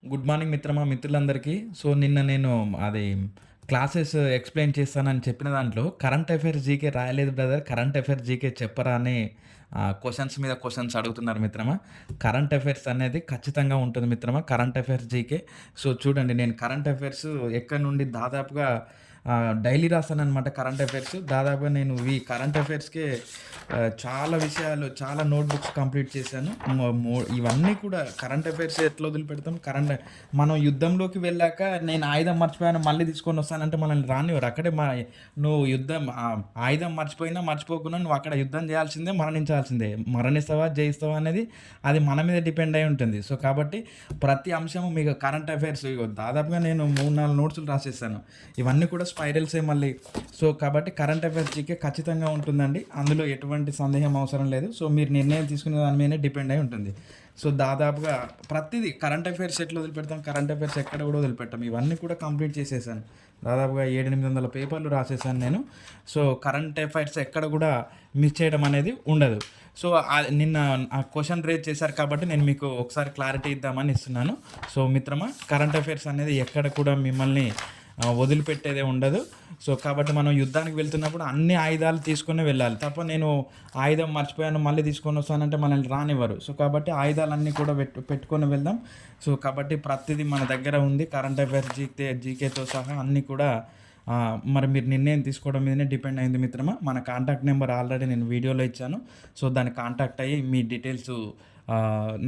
Good morning మిత్రమా, మిత్రులందరికీ. So, నిన్న నేను అది క్లాసెస్ ఎక్స్‌ప్లెయిన్ చేస్తానని చెప్పిన దాంట్లో కరెంట్ అఫైర్స్ జీకే రాయలేదు బ్రదర్. కరెంట్ అఫైర్స్ జీకే చెప్పరా అని క్వెషన్స్ మీద క్వెషన్స్ అడుగుతున్నారు మిత్రమా. కరెంట్ అఫైర్స్ అనేది ఖచ్చితంగా ఉంటుంది మిత్రమా. Current affairs GK. సో, చూడండి నేను కరెంట్ అఫైర్స్ ఎక్కడి నుండి దాదాపుగా డైలీ రాస్తాననమాట కరెంట్ అఫైర్స్. దాదాపుగా నేను ఈ కరెంట్ అఫైర్స్‌కే చాలా విషయాలు, చాలా నోట్‌బుక్స్ కంప్లీట్ చేశాను. ఇవన్నీ కూడా కరెంట్ అఫైర్స్ ఎట్లా వదిలిపెడతాం? మనం యుద్ధంలోకి వెళ్ళాక నేను ఆయుధం మర్చిపోయాను మళ్ళీ తీసుకొని వస్తానంటే మనల్ని రానివ్వరు. అక్కడే నువ్వు ఆయుధం మర్చిపోయినా, మర్చిపోకున్నా నువ్వు అక్కడ యుద్ధం చేయాల్సిందే, మరణించాల్సిందే. మరణిస్తావా, జయిస్తావా అనేది అది మన మీద డిపెండ్ అయి ఉంటుంది. సో, కాబట్టి ప్రతి అంశము మీకు కరెంట్ అఫైర్స్ దాదాపుగా నేను 3, 4 నోట్స్‌లు రాసేసాను. ఇవన్నీ కూడా స్పైరల్సే మళ్ళీ. సో, కాబట్టి కరెంట్ అఫైర్స్ జీకే ఖచ్చితంగా ఉంటుందండి. అందులో ఎటువంటి సందేహం అవసరం లేదు. సో, మీరు నిర్ణయం తీసుకునే దాని మీదనే డిపెండ్ అయి ఉంటుంది. సో, దాదాపుగా ప్రతిదీ కరెంట్ అఫైర్స్ ఎట్లా వదిలిపెడతాం, కరెంట్ అఫైర్స్ ఎక్కడ కూడా వదిలిపెట్టాం. ఇవన్నీ కూడా కంప్లీట్ చేసేసాను. దాదాపుగా 700-800 పేపర్లు రాసేసాను నేను. సో, కరెంట్ అఫైర్స్ ఎక్కడ కూడా మిస్ చేయడం అనేది ఉండదు. సో, నిన్న ఆ క్వెషన్ రేజ్ చేశారు కాబట్టి నేను మీకు ఒకసారి క్లారిటీ ఇద్దామని ఇస్తున్నాను. సో, మిత్రమా, కరెంట్ అఫైర్స్ అనేది ఎక్కడ కూడా మిమ్మల్ని వదిలిపెట్టేదే ఉండదు. సో, కాబట్టి మనం యుద్ధానికి వెళ్తున్నప్పుడు అన్ని ఆయుధాలు తీసుకునే వెళ్ళాలి. తప్ప నేను ఆయుధం మర్చిపోయాను మళ్ళీ తీసుకొని వస్తానంటే మనల్ని రానివ్వరు. సో, కాబట్టి ఆయుధాలన్నీ కూడా పెట్టుకొని వెళ్దాం. సో, కాబట్టి ప్రతిదీ మన దగ్గర ఉంది. కరెంట్ అఫైర్స్ జీకేతో సహా అన్నీ కూడా మరి మీరు నిర్ణయం తీసుకోవడం మీదనే డిపెండ్ అయింది మిత్రమా. మన కాంటాక్ట్ నెంబర్ ఆల్రెడీ నేను వీడియోలో ఇచ్చాను. సో, దాన్ని కాంటాక్ట్ అయ్యి మీ డీటెయిల్స్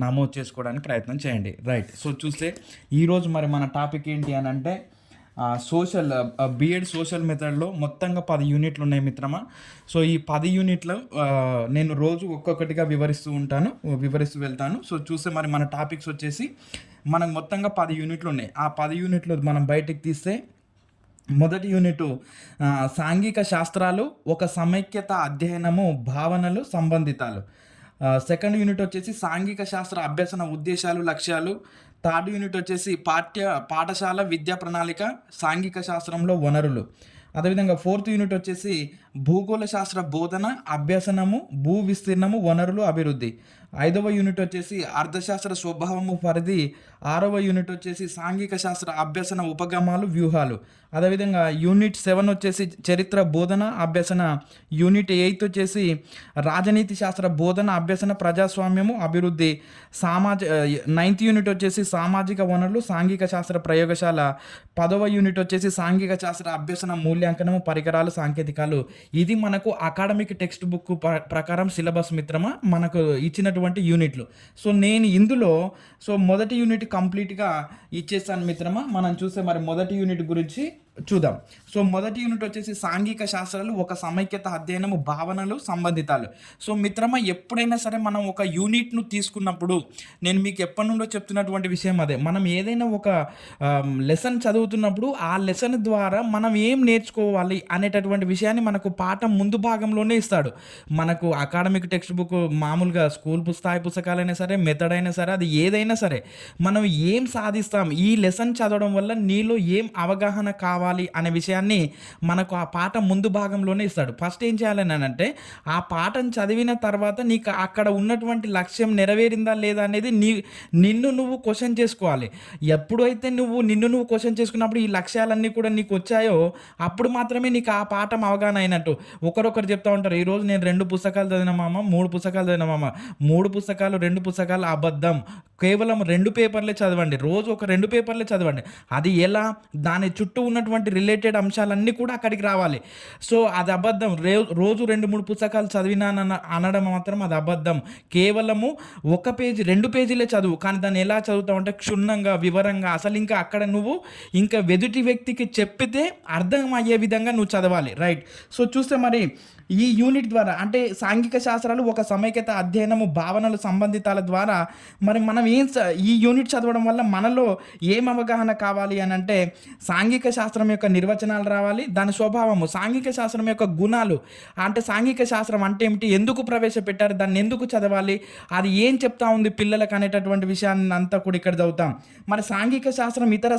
నమోదు చేసుకోవడానికి ప్రయత్నం చేయండి. రైట్. సో, చూస్తే ఈరోజు మరి మన టాపిక్ ఏంటి అని అంటే బీఎడ్ సోషల్ మెథడ్లో మొత్తంగా 10 యూనిట్లు ఉన్నాయి మిత్రమా. సో, ఈ 10 యూనిట్లు నేను రోజు ఒక్కొక్కటిగా వివరిస్తూ వెళ్తాను. సో, చూస్తే మరి మన టాపిక్స్ వచ్చేసి మనకు మొత్తంగా 10 యూనిట్లు ఉన్నాయి. ఆ 10 యూనిట్లు మనం బయటికి తీస్తే మొదటి యూనిట్ సాంఘిక శాస్త్రాలు, ఒక సమైక్యత అధ్యయనము, భావనలు, సంబంధితాలు. సెకండ్ యూనిట్ వచ్చేసి సాంఘిక శాస్త్ర అభ్యసన ఉద్దేశాలు, లక్ష్యాలు. థర్డ్ యూనిట్ వచ్చేసి పాఠశాల విద్యా ప్రణాళిక, సాంఘిక శాస్త్రంలో వనరులు. అదేవిధంగా ఫోర్త్ యూనిట్ వచ్చేసి భూగోళ శాస్త్ర బోధన, అభ్యసనము, భూ విస్తీర్ణము, వనరులు, అభివృద్ధి. 5వ యూనిట్ వచ్చేసి అర్థశాస్త్ర స్వభావము, పరిధి. 6వ యూనిట్ వచ్చేసి సాంఘిక శాస్త్ర అభ్యసన ఉపగమాలు, వ్యూహాలు. అదేవిధంగా యూనిట్ 7 వచ్చేసి చరిత్ర బోధన, అభ్యసన. యూనిట్ 8 వచ్చేసి రాజనీతి శాస్త్ర బోధన, అభ్యసన, ప్రజాస్వామ్యము, అభివృద్ధి. 9th యూనిట్ వచ్చేసి సామాజిక వనరులు, సాంఘిక శాస్త్ర ప్రయోగశాల. 10వ యూనిట్ వచ్చేసి సాంఘిక శాస్త్ర అభ్యసన, మూల్యాంకనము, పరికరాలు, సాంకేతికాలు. ఇది మనకు అకాడమిక్ టెక్స్ట్ బుక్ ప్రకారం సిలబస్ మిత్రమా మనకు ఇచ్చినటువంటి యూనిట్లు. సో, నేను ఇందులో మొదటి యూనిట్ కంప్లీట్గా ఇచ్చేస్తాను మిత్రమా. మనం చూస్తే మరి మొదటి యూనిట్ గురించి చూద్దాం. సో, మొదటి యూనిట్ వచ్చేసి సాంఘిక శాస్త్రాలు, ఒక సమైక్యత అధ్యయనము, భావనలు, సంబంధితాలు. సో, మిత్రమా, ఎప్పుడైనా సరే మనం ఒక యూనిట్ను తీసుకున్నప్పుడు నేను మీకు ఎప్పటి నుండో చెప్తున్నటువంటి విషయం అదే. మనం ఏదైనా ఒక లెసన్ చదువుతున్నప్పుడు ఆ లెసన్ ద్వారా మనం ఏం నేర్చుకోవాలి అనేటటువంటి విషయాన్ని మనకు పాఠం ముందు భాగంలోనే ఇస్తాడు. మనకు అకాడమిక్ టెక్స్ట్ బుక్ మామూలుగా స్కూల్ స్థాయి పుస్తకాలైనా సరే, మెథడ్ అయినా సరే, అది ఏదైనా సరే మనం ఏం సాధిస్తాం, ఈ లెసన్ చదవడం వల్ల నీలో ఏం అవగాహన కావాలి అనే విషయాన్ని మనకు ఆ పాఠం ముందు భాగంలోనే ఇస్తాడు. ఫస్ట్ ఏం చేయాలని అంటే ఆ పాఠం చదివిన తర్వాత నీకు అక్కడ ఉన్నటువంటి లక్ష్యం నెరవేరిందా లేదా అనేది నిన్ను నువ్వు క్వశ్చన్ చేసుకోవాలి. ఎప్పుడైతే నిన్ను క్వశ్చన్ చేసుకున్నప్పుడు ఈ లక్ష్యాలన్నీ కూడా నీకు వచ్చాయో అప్పుడు మాత్రమే నీకు ఆ పాఠం అవగాహన అయినట్టు. ఒకరొకరు చెప్తా ఉంటారు, ఈరోజు నేను 2 పుస్తకాలు చదివిన మామ, 3 పుస్తకాలు చదివిన మామ. 3 పుస్తకాలు 2 పుస్తకాలు అబద్ధం. కేవలం 2 పేపర్లే చదవండి. రోజు ఒక 2 పేపర్లే చదవండి. అది ఎలా? దాని చుట్టూ ఉన్నటువంటి రిలేటెడ్ అంశాలన్నీ కూడా అక్కడికి రావాలి. సో, అది అబద్ధం. రోజు 2-3 పుస్తకాలు అనడం మాత్రం అది అబద్ధం. కేవలము 1 పేజీ 2 పేజీలే చదువు. కానీ దాన్ని ఎలా చదువుతావు అంటే క్షుణ్ణంగా, వివరంగా, అసలు ఇంకా అక్కడ నువ్వు ఇంకా ఎదుటి వ్యక్తికి చెప్పితే అర్థం అయ్యే విధంగా నువ్వు చదవాలి. రైట్. సో, చూస్తే మరి ఈ యూనిట్ ద్వారా అంటే సాంఘిక శాస్త్రాలు, ఒక సమైక్యత అధ్యయనము, భావనలు, సంబంధితాల ద్వారా మరి మనం ఈ యూనిట్ చదవడం వల్ల మనలో ఏం అవగాహన కావాలి అని అంటే సాంఘిక శాస్త్రం యొక్క నిర్వచనాలు రావాలి, దాని స్వభావము, సాంఘిక శాస్త్రం యొక్క గుణాలు, అంటే సాంఘిక శాస్త్రం అంటే ఏమిటి, ఎందుకు ప్రవేశపెట్టారు, దాన్ని ఎందుకు చదవాలి, అది ఏం చెప్తా ఉంది పిల్లలకు అనేటటువంటి విషయాన్ని అంతా కూడా ఇక్కడ చదువుతాం. మరి సాంఘిక శాస్త్రం ఇతర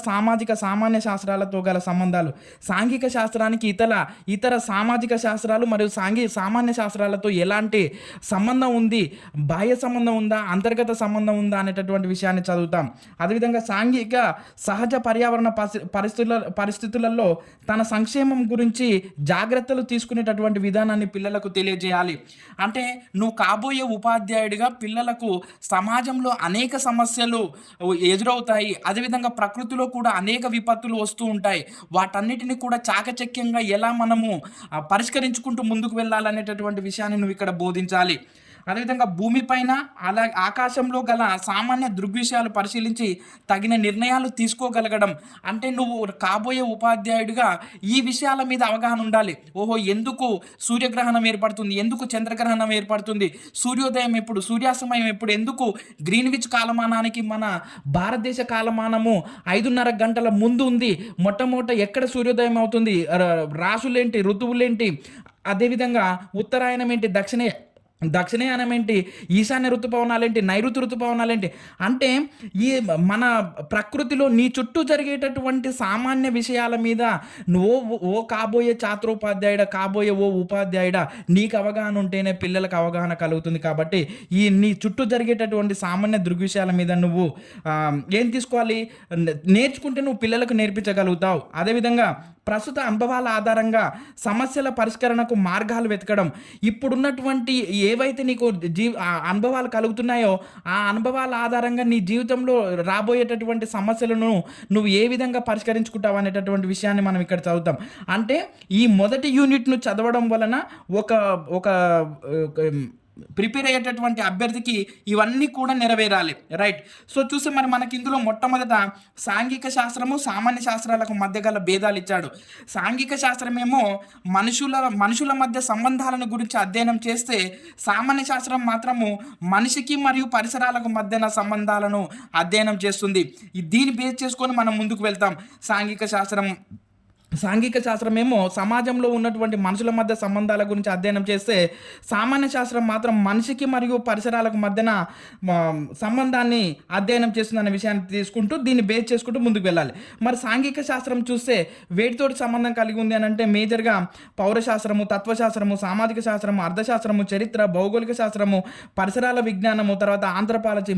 సామాన్య శాస్త్రాలతో గల సంబంధాలు, సాంఘిక శాస్త్రానికి ఇతర సామాజిక శాస్త్రాలు మరియు సామాన్య శాస్త్రాలతో ఎలాంటి సంబంధం ఉంది, బాహ్య సంబంధం ఉందా, అంతర్గత సంబంధం ఉందా అనేటటువంటి విషయాన్ని చదువుతాం. అదేవిధంగా సాంఘిక సహజ పర్యావరణ పరిస్థితులలో తన సంక్షేమం గురించి జాగ్రత్తలు తీసుకునేటటువంటి విధానాన్ని పిల్లలకు తెలియజేయాలి. అంటే నువ్వు కాబోయే ఉపాధ్యాయుడిగా పిల్లలకు సమాజంలో అనేక సమస్యలు ఎదురవుతాయి, అదేవిధంగా ప్రకృతిలో కూడా అనేక విపత్తులు వస్తూ ఉంటాయి, వాటన్నిటిని కూడా చాకచక్యంగా ఎలా మనము పరిష్కరించుకుంటూ ముందుకు వెళ్ళాలనేటటువంటి విషయాన్ని నువ్వు ఇక్కడ బోధించాలి. అదేవిధంగా భూమిపైన ఆకాశంలో గల సామాన్య దృగ్విషయాలు పరిశీలించి తగిన నిర్ణయాలు తీసుకోగలగడం. అంటే నువ్వు కాబోయే ఉపాధ్యాయుడిగా ఈ విషయాల మీద అవగాహన ఉండాలి. ఓహో, ఎందుకు సూర్యగ్రహణం ఏర్పడుతుంది, ఎందుకు చంద్రగ్రహణం ఏర్పడుతుంది, సూర్యోదయం ఎప్పుడు, సూర్యాస్తమయం ఎప్పుడు, ఎందుకు గ్రీన్విచ్ కాలమానానికి మన భారతదేశ కాలమానము 5:30 గంటల ముందు ఉంది, మొట్టమొదట ఎక్కడ సూర్యోదయం అవుతుంది, రాసులేంటి, ఋతువులేంటి, అదేవిధంగా ఉత్తరాయణం ఏంటి, దక్షిణాయనం ఏంటి, ఈశాన్య ఋతుపవనాలేంటి, నైరుతి ఋతుపవనాలేంటి. అంటే ఈ మన ప్రకృతిలో నీ చుట్టూ జరిగేటటువంటి సామాన్య విషయాల మీద ఓ కాబోయే ఛాత్రోపాధ్యాయుడా, కాబోయే ఓ ఉపాధ్యాయుడా, నీకు అవగాహన ఉంటేనే పిల్లలకు అవగాహన కలుగుతుంది. కాబట్టి ఈ నీ చుట్టూ జరిగేటటువంటి సామాన్య దృగ్విషయాల మీద నువ్వు ఏం తీసుకోవాలి, నేర్చుకుంటే నువ్వు పిల్లలకు నేర్పించగలుగుతావు. అదేవిధంగా ప్రస్తుత అనుభవాల ఆధారంగా సమస్యల పరిష్కరణకు మార్గాలు వెతకడం. ఇప్పుడున్నటువంటి ఏవైతే నీకు అనుభవాలు కలుగుతున్నాయో ఆ అనుభవాల ఆధారంగా నీ జీవితంలో రాబోయేటటువంటి సమస్యలను నువ్వు ఏ విధంగా పరిష్కరించుకుంటావు అనేటటువంటి విషయాన్ని మనం ఇక్కడ చదువుతాం. అంటే ఈ మొదటి యూనిట్ను చదవడం వలన ఒక ప్రిపేర్ అయ్యేటటువంటి అభ్యర్థికి ఇవన్నీ కూడా నెరవేరాలి. రైట్. సో చూస్తే మనకి ఇందులో మొట్టమొదట సాంఘిక శాస్త్రము సామాన్య శాస్త్రాలకు మధ్య గల భేదాలు ఇచ్చాడు. సాంఘిక శాస్త్రమేమో మనుషుల మధ్య సంబంధాలను గురించి అధ్యయనం చేస్తే, సామాన్య శాస్త్రం మాత్రము మనిషికి మరియు పరిసరాలకు మధ్యన సంబంధాలను అధ్యయనం చేస్తుంది. దీన్ని బేస్ చేసుకొని మనం ముందుకు వెళ్తాం. సాంఘిక శాస్త్రమేమో సమాజంలో ఉన్నటువంటి మనుషుల మధ్య సంబంధాల గురించి అధ్యయనం చేస్తే, సామాన్య శాస్త్రం మాత్రం మనిషికి మరియు పరిసరాలకు మధ్యన సంబంధాన్ని అధ్యయనం చేస్తుందనే విషయాన్ని తీసుకుంటూ దీన్ని బేస్ చేసుకుంటూ ముందుకు వెళ్ళాలి. మరి సాంఘిక శాస్త్రం చూస్తే వేటితోటి సంబంధం కలిగి ఉంది అని అంటే మేజర్గా పౌరశాస్త్రము, తత్వశాస్త్రము, సామాజిక శాస్త్రము, అర్థశాస్త్రము, చరిత్ర, భౌగోళిక శాస్త్రము, పరిసరాల విజ్ఞానము, తర్వాత ఆంథ్రోపాలజీ,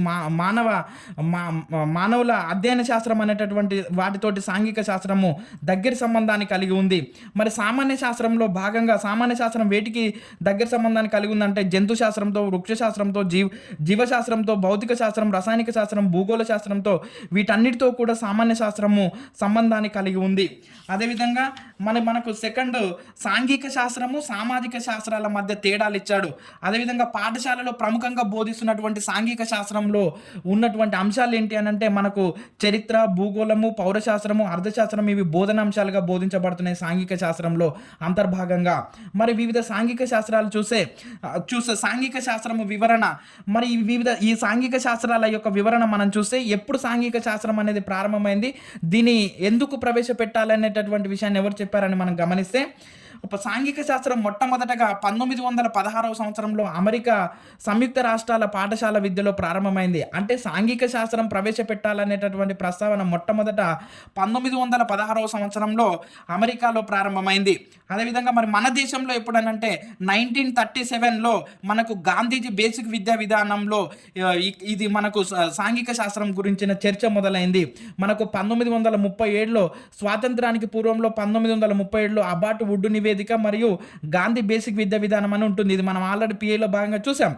మానవుల అధ్యయన శాస్త్రం అనేటటువంటి వాటితోటి సాంఘిక శాస్త్రము దగ్గర సంబంధాన్ని కలిగి ఉంది. మరి సామాన్య శాస్త్రంలో భాగంగా సామాన్య శాస్త్రం వేటికి దగ్గర సంబంధాన్ని కలిగి ఉందంటే జంతు శాస్త్రంతో, వృక్ష శాస్త్రంతో, జీవశాస్త్రంతో, భౌతిక శాస్త్రం, రసాయనిక శాస్త్రం, భూగోళ శాస్త్రంతో, వీటన్నిటితో కూడా సామాన్య శాస్త్రము సంబంధాన్ని కలిగి ఉంది. అదేవిధంగా మనకు సెకండ్ సాంఘిక శాస్త్రము సామాజిక శాస్త్రాల మధ్య తేడాలు ఇచ్చాడు. అదేవిధంగా పాఠశాలలో ప్రముఖంగా బోధిస్తున్నటువంటి సాంఘిక శాస్త్రంలో ఉన్నటువంటి అంశాలు ఏంటి అని అంటే మనకు చరిత్ర, భూగోళము, పౌరశాస్త్రము, అర్థశాస్త్రం ఇవి బోధనాంశాలుగా బోధించబడుతున్నాయి సాంఘిక శాస్త్రంలో అంతర్భాగంగా. మరి వివిధ సాంఘిక శాస్త్రాలు చూస్తే సాంఘిక శాస్త్రము వివరణ, మరి ఈ సాంఘిక శాస్త్రాల యొక్క వివరణ మనం చూస్తే ఎప్పుడు సాంఘిక శాస్త్రం అనేది ప్రారంభమైంది, దీన్ని ఎందుకు ప్రవేశపెట్టాలనేటటువంటి విషయాన్ని ఎవరు చెప్పారని మనం గమనిస్తే, సాంఘిక శాస్త్రం మొట్టమొదటగా 1916 సంవత్సరంలో అమెరికా సంయుక్త రాష్ట్రాల పాఠశాల విద్యలో ప్రారంభమైంది. అంటే సాంఘిక శాస్త్రం ప్రవేశపెట్టాలనేటటువంటి ప్రస్తావన మొట్టమొదట 1916 సంవత్సరంలో అమెరికాలో ప్రారంభమైంది. అదేవిధంగా మరి మన దేశంలో ఎప్పుడనంటే 1937లో మనకు గాంధీజీ బేసిక్ విద్యా విధానంలో ఇది మనకు సాంఘిక శాస్త్రం గురించిన చర్చ మొదలైంది. మనకు 1937లో స్వాతంత్రానికి పూర్వంలో 1937లో అబార్ట్ వుడ్ నివేదిక మరియు గాంధీ బేసిక్ విద్యా విధానం అని ఉంటుంది. ఇది మనం ఆల్రెడీ పిఏలో భాగంగా చూసాం.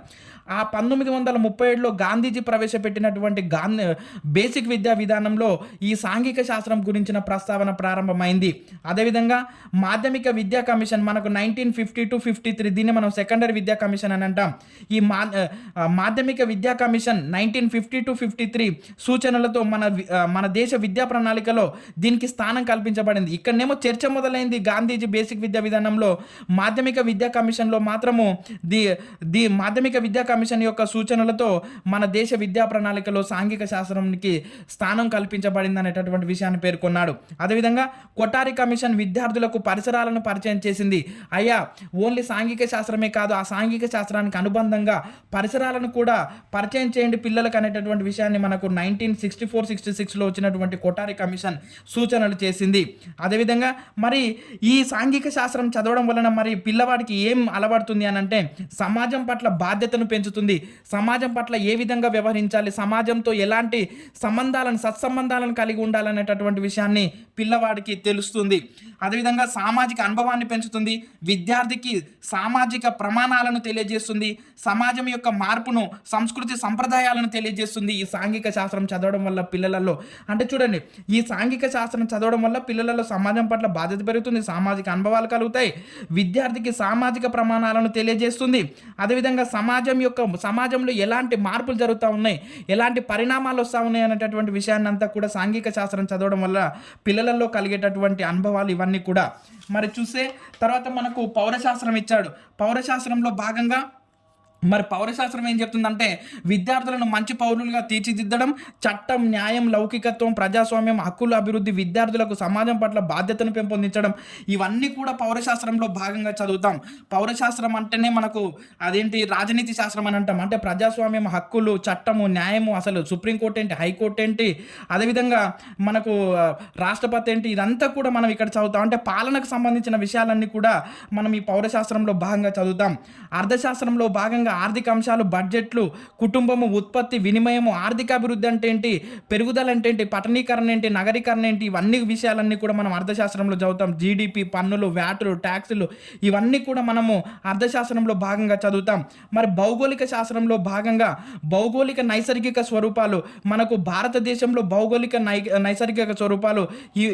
ఆ 1937లో గాంధీజీ ప్రవేశపెట్టినటువంటి బేసిక్ విద్యా విధానంలో ఈ సాంఘిక శాస్త్రం గురించిన ప్రస్తావన ప్రారంభమైంది. అదేవిధంగా మాధ్యమిక విద్యా కమిషన్ మనకు 1952-53 దీన్ని మనం సెకండరీ విద్యా కమిషన్ అని అంటాం. ఈ మాధ్యమిక విద్యా కమిషన్ 1952-53 సూచనలతో మన దేశ విద్యా ప్రణాళికలో దీనికి స్థానం కల్పించబడింది. ఇక్కడనేమో చర్చ మొదలైంది గాంధీజీ బేసిక్ విద్యా విధానంలో. మాధ్యమిక విద్యా కమిషన్లో మాత్రము మాధ్యమిక విద్యా కమిషన్ యొక్క సూచనలతో మన దేశ విద్యా ప్రణాళికలో సాంఘిక శాస్త్రానికి స్థానం కల్పించబడింది అనేటటువంటి విషయాన్ని పేర్కొన్నాడు. అదేవిధంగా కొఠారి కమిషన్ విద్యార్థులకు పరిసరాలను పరిచయం చేసింది. అయ్యా, ఓన్లీ సాంఘిక శాస్త్రమే కాదు, ఆ సాంఘిక శాస్త్రానికి అనుబంధంగా పరిసరాలను కూడా పరిచయం చేయండి పిల్లలకు అనేటటువంటి విషయాన్ని మనకు 1964-66లో వచ్చినటువంటి కొఠారి కమిషన్ సూచనలు చేసింది. అదేవిధంగా మరి ఈ సాంఘిక శాస్త్రం చదవడం వలన మరి పిల్లవాడికి ఏం అలవడుతుంది అని అంటే సమాజం పట్ల బాధ్యతను పెంచుతుంది. సమాజం పట్ల ఏ విధంగా వ్యవహరించాలి, సమాజంతో ఎలాంటి సత్సంబంధాలను కలిగి ఉండాలనేటటువంటి విషయాన్ని పిల్లవాడికి తెలుస్తుంది. అదేవిధంగా సామాజిక అనుభవాన్ని పెంచుతుంది. విద్యార్థికి సామాజిక ప్రమాణాలను తెలియజేస్తుంది. సమాజం యొక్క మార్పును, సంస్కృతి సంప్రదాయాలను తెలియజేస్తుంది ఈ సాంఘిక శాస్త్రం చదవడం వల్ల పిల్లలలో. అంటే చూడండి, ఈ సాంఘిక శాస్త్రం చదవడం వల్ల పిల్లలలో సమాజం పట్ల బాధ్యత పెరుగుతుంది, సామాజిక అనుభవాలు కలుగుతాయి, విద్యార్థికి సామాజిక ప్రమాణాలను తెలియజేస్తుంది. అదేవిధంగా సమాజంలో ఎలాంటి మార్పులు జరుగుతూ ఉన్నాయి, ఎలాంటి పరిణామాలు వస్తూ ఉన్నాయి అనేటటువంటి విషయాన్ని అంతా కూడా సాంఘిక శాస్త్రం చదవడం వల్ల పిల్లలలో కలిగేటటువంటి అనుభవాలు ఇవన్నీ కూడా. మరి చూస్తే తర్వాత మనకు పౌరశాస్త్రం ఇచ్చాడు. పౌరశాస్త్రంలో భాగంగా మరి పౌరశాస్త్రం ఏం చెప్తుందంటే విద్యార్థులను మంచి పౌరులుగా తీర్చిదిద్దడం, చట్టం, న్యాయం, లౌకికత్వం, ప్రజాస్వామ్యం, హక్కుల అభివృద్ధి, విద్యార్థులకు సమాజం పట్ల బాధ్యతను పెంపొందించడం, ఇవన్నీ కూడా పౌరశాస్త్రంలో భాగంగా చదువుతాం. పౌరశాస్త్రం అంటేనే మనకు రాజనీతి శాస్త్రం అని అంటాం. అంటే ప్రజాస్వామ్యం, హక్కులు, చట్టము, న్యాయము, అసలు సుప్రీంకోర్టు ఏంటి, హైకోర్టు ఏంటి, అదేవిధంగా మనకు రాష్ట్రపతి ఏంటి, ఇదంతా కూడా మనం ఇక్కడ చదువుతాం. అంటే పాలనకు సంబంధించిన విషయాలన్నీ కూడా మనం ఈ పౌరశాస్త్రంలో భాగంగా చదువుతాం. అర్థశాస్త్రంలో భాగంగా ఆర్థిక అంశాలు, బడ్జెట్లు, కుటుంబము, ఉత్పత్తి, వినిమయము, ఆర్థిక అభివృద్ధి అంటే ఏంటి, పెరుగుదల అంటే ఏంటి, పట్టణీకరణ ఏంటి, నగరీకరణ ఏంటి, ఇవన్నీ విషయాలన్నీ కూడా మనం అర్థశాస్త్రంలో చదువుతాం. జీడిపి, పన్నులు, వ్యాటులు, ట్యాక్సులు, ఇవన్నీ కూడా మనము అర్థశాస్త్రంలో భాగంగా చదువుతాం. మరి భౌగోళిక శాస్త్రంలో భాగంగా భౌగోళిక నైసర్గిక స్వరూపాలు, మనకు భారతదేశంలో భౌగోళిక నైసర్గిక స్వరూపాలు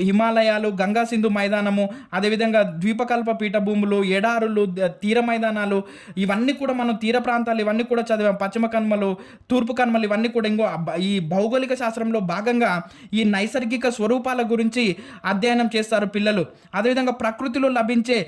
హిమాలయాలు, గంగా సింధు మైదానము, అదేవిధంగా ద్వీపకల్ప పీఠభూములు, ఎడారులు, తీర మైదానాలు, ఇవన్నీ కూడా మనం తీర ప్రాంతాలు ఇవన్నీ కూడా చదివాం. పశ్చిమ కనుమలు, తూర్పు కనుమలు, ఇవన్నీ కూడా ఈ భౌగోళిక శాస్త్రంలో భాగంగా ఈ నైసర్గిక స్వరూపాల గురించి అధ్యయనం చేస్తారు పిల్లలు. అదేవిధంగా ప్రకృతిలో లభించే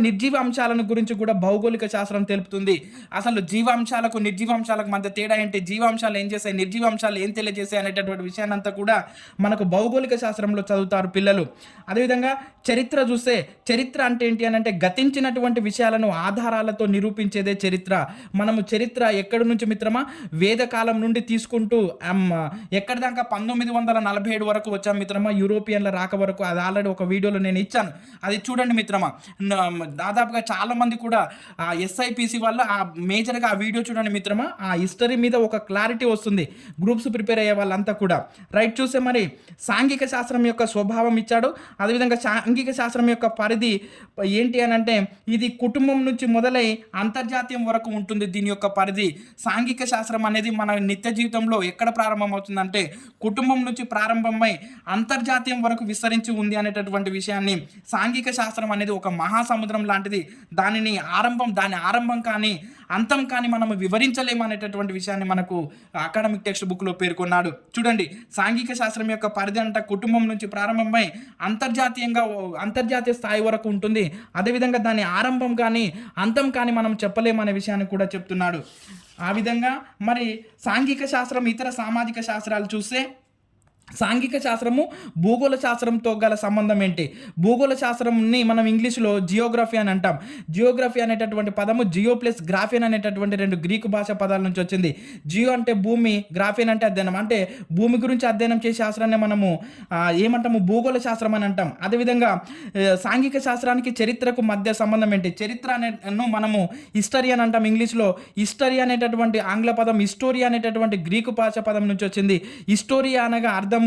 నిర్జీవ అంశాలను గురించి కూడా భౌగోళిక శాస్త్రం తెలుపుతుంది. అసలు జీవాంశాలకు నిర్జీవాంశాలకు మధ్య తేడా ఏంటి, జీవాంశాలు ఏం చేస్తాయి, నిర్జీవాంశాలు ఏం తెలియజేస్తాయి అనేటటువంటి విషయాన్ని అంతా కూడా మనకు భౌగోళిక శాస్త్రంలో చదువుతారు పిల్లలు. అదేవిధంగా చరిత్ర చూస్తే, చరిత్ర అంటే ఏంటి అని అంటే గతించినటువంటి విషయాలను ఆధారాలతో నిరూపించేదే చరిత్ర. మనము చరిత్ర ఎక్కడి నుంచి మిత్రమా, వేదకాలం నుండి తీసుకుంటూ ఎక్కడి దాకా 1947 వరకు వచ్చాం మిత్రమా, యూరోపియన్ల రాక వరకు. అది ఆల్రెడీ ఒక వీడియోలో నేను ఇచ్చాను, అది చూడండి మిత్రమా. దాదాపుగా చాలామంది కూడా SIPC వల్ల మేజర్గా ఆ వీడియో చూడండి మిత్రమా. ఆ హిస్టరీ మీద ఒక క్లారిటీ వస్తుంది గ్రూప్స్ ప్రిపేర్ అయ్యే వాళ్ళంతా కూడా. రైట్, చూస్తే మరి సాంఘిక శాస్త్రం యొక్క స్వభావం ఇచ్చాడు. అదేవిధంగా సాంఘిక శాస్త్రం యొక్క పరిధి ఏంటి అని అంటే ఇది కుటుంబం నుంచి మొదలై అంతర్జాతీయం వరకు ఉంటుంది దీని యొక్క పరిధి. సాంఘిక శాస్త్రం అనేది మన నిత్య జీవితంలో ఎక్కడ ప్రారంభమవుతుందంటే కుటుంబం నుంచి ప్రారంభమై అంతర్జాతీయం వరకు విస్తరించి ఉంది అనేటటువంటి విషయాన్ని, సాంఘిక శాస్త్రం అనేది ఒక మహాసముద్రం లాంటిది, దాని ఆరంభం కానీ అంతం కానీ మనము వివరించలేము అనేటటువంటి విషయాన్ని మనకు అకాడమిక్ టెక్స్ట్ బుక్లో పేర్కొన్నాడు. చూడండి, సాంఘిక శాస్త్రం యొక్క పరిధి అంట కుటుంబం నుంచి ప్రారంభమై అంతర్జాతీయ స్థాయి వరకు ఉంటుంది. అదేవిధంగా దాని ఆరంభం కానీ అంతం కానీ మనం చెప్పలేమనే విషయాన్ని కూడా చెప్తున్నాడు. ఆ విధంగా మరి సాంఘిక శాస్త్రం ఇతర సామాజిక శాస్త్రాలు చూస్తే సాంఘిక శాస్త్రము భూగోళ శాస్త్రంతో గల సంబంధం ఏంటి? భూగోళ శాస్త్రంని మనం ఇంగ్లీష్లో జియోగ్రఫీ అని అంటాం. జియోగ్రఫీ అనేటటువంటి పదము జియో ప్లస్ గ్రాఫియన్ అనేటటువంటి రెండు గ్రీకు భాష పదాల నుంచి వచ్చింది. జియో అంటే భూమి, గ్రాఫియన్ అంటే అధ్యయనం. అంటే భూమి గురించి అధ్యయనం చేసే శాస్త్రాన్ని మనము ఏమంటాము, భూగోళ శాస్త్రం అని అంటాం. అదేవిధంగా సాంఘిక శాస్త్రానికి చరిత్రకు మధ్య సంబంధం ఏంటి? చరిత్ర అనేను మనము హిస్టరీ అని అంటాం ఇంగ్లీష్లో. హిస్టరీ అనేటటువంటి ఆంగ్ల పదం హిస్టోరియా అనేటటువంటి గ్రీకు భాష పదం నుంచి వచ్చింది. హిస్టోరియా అనగా అర్థము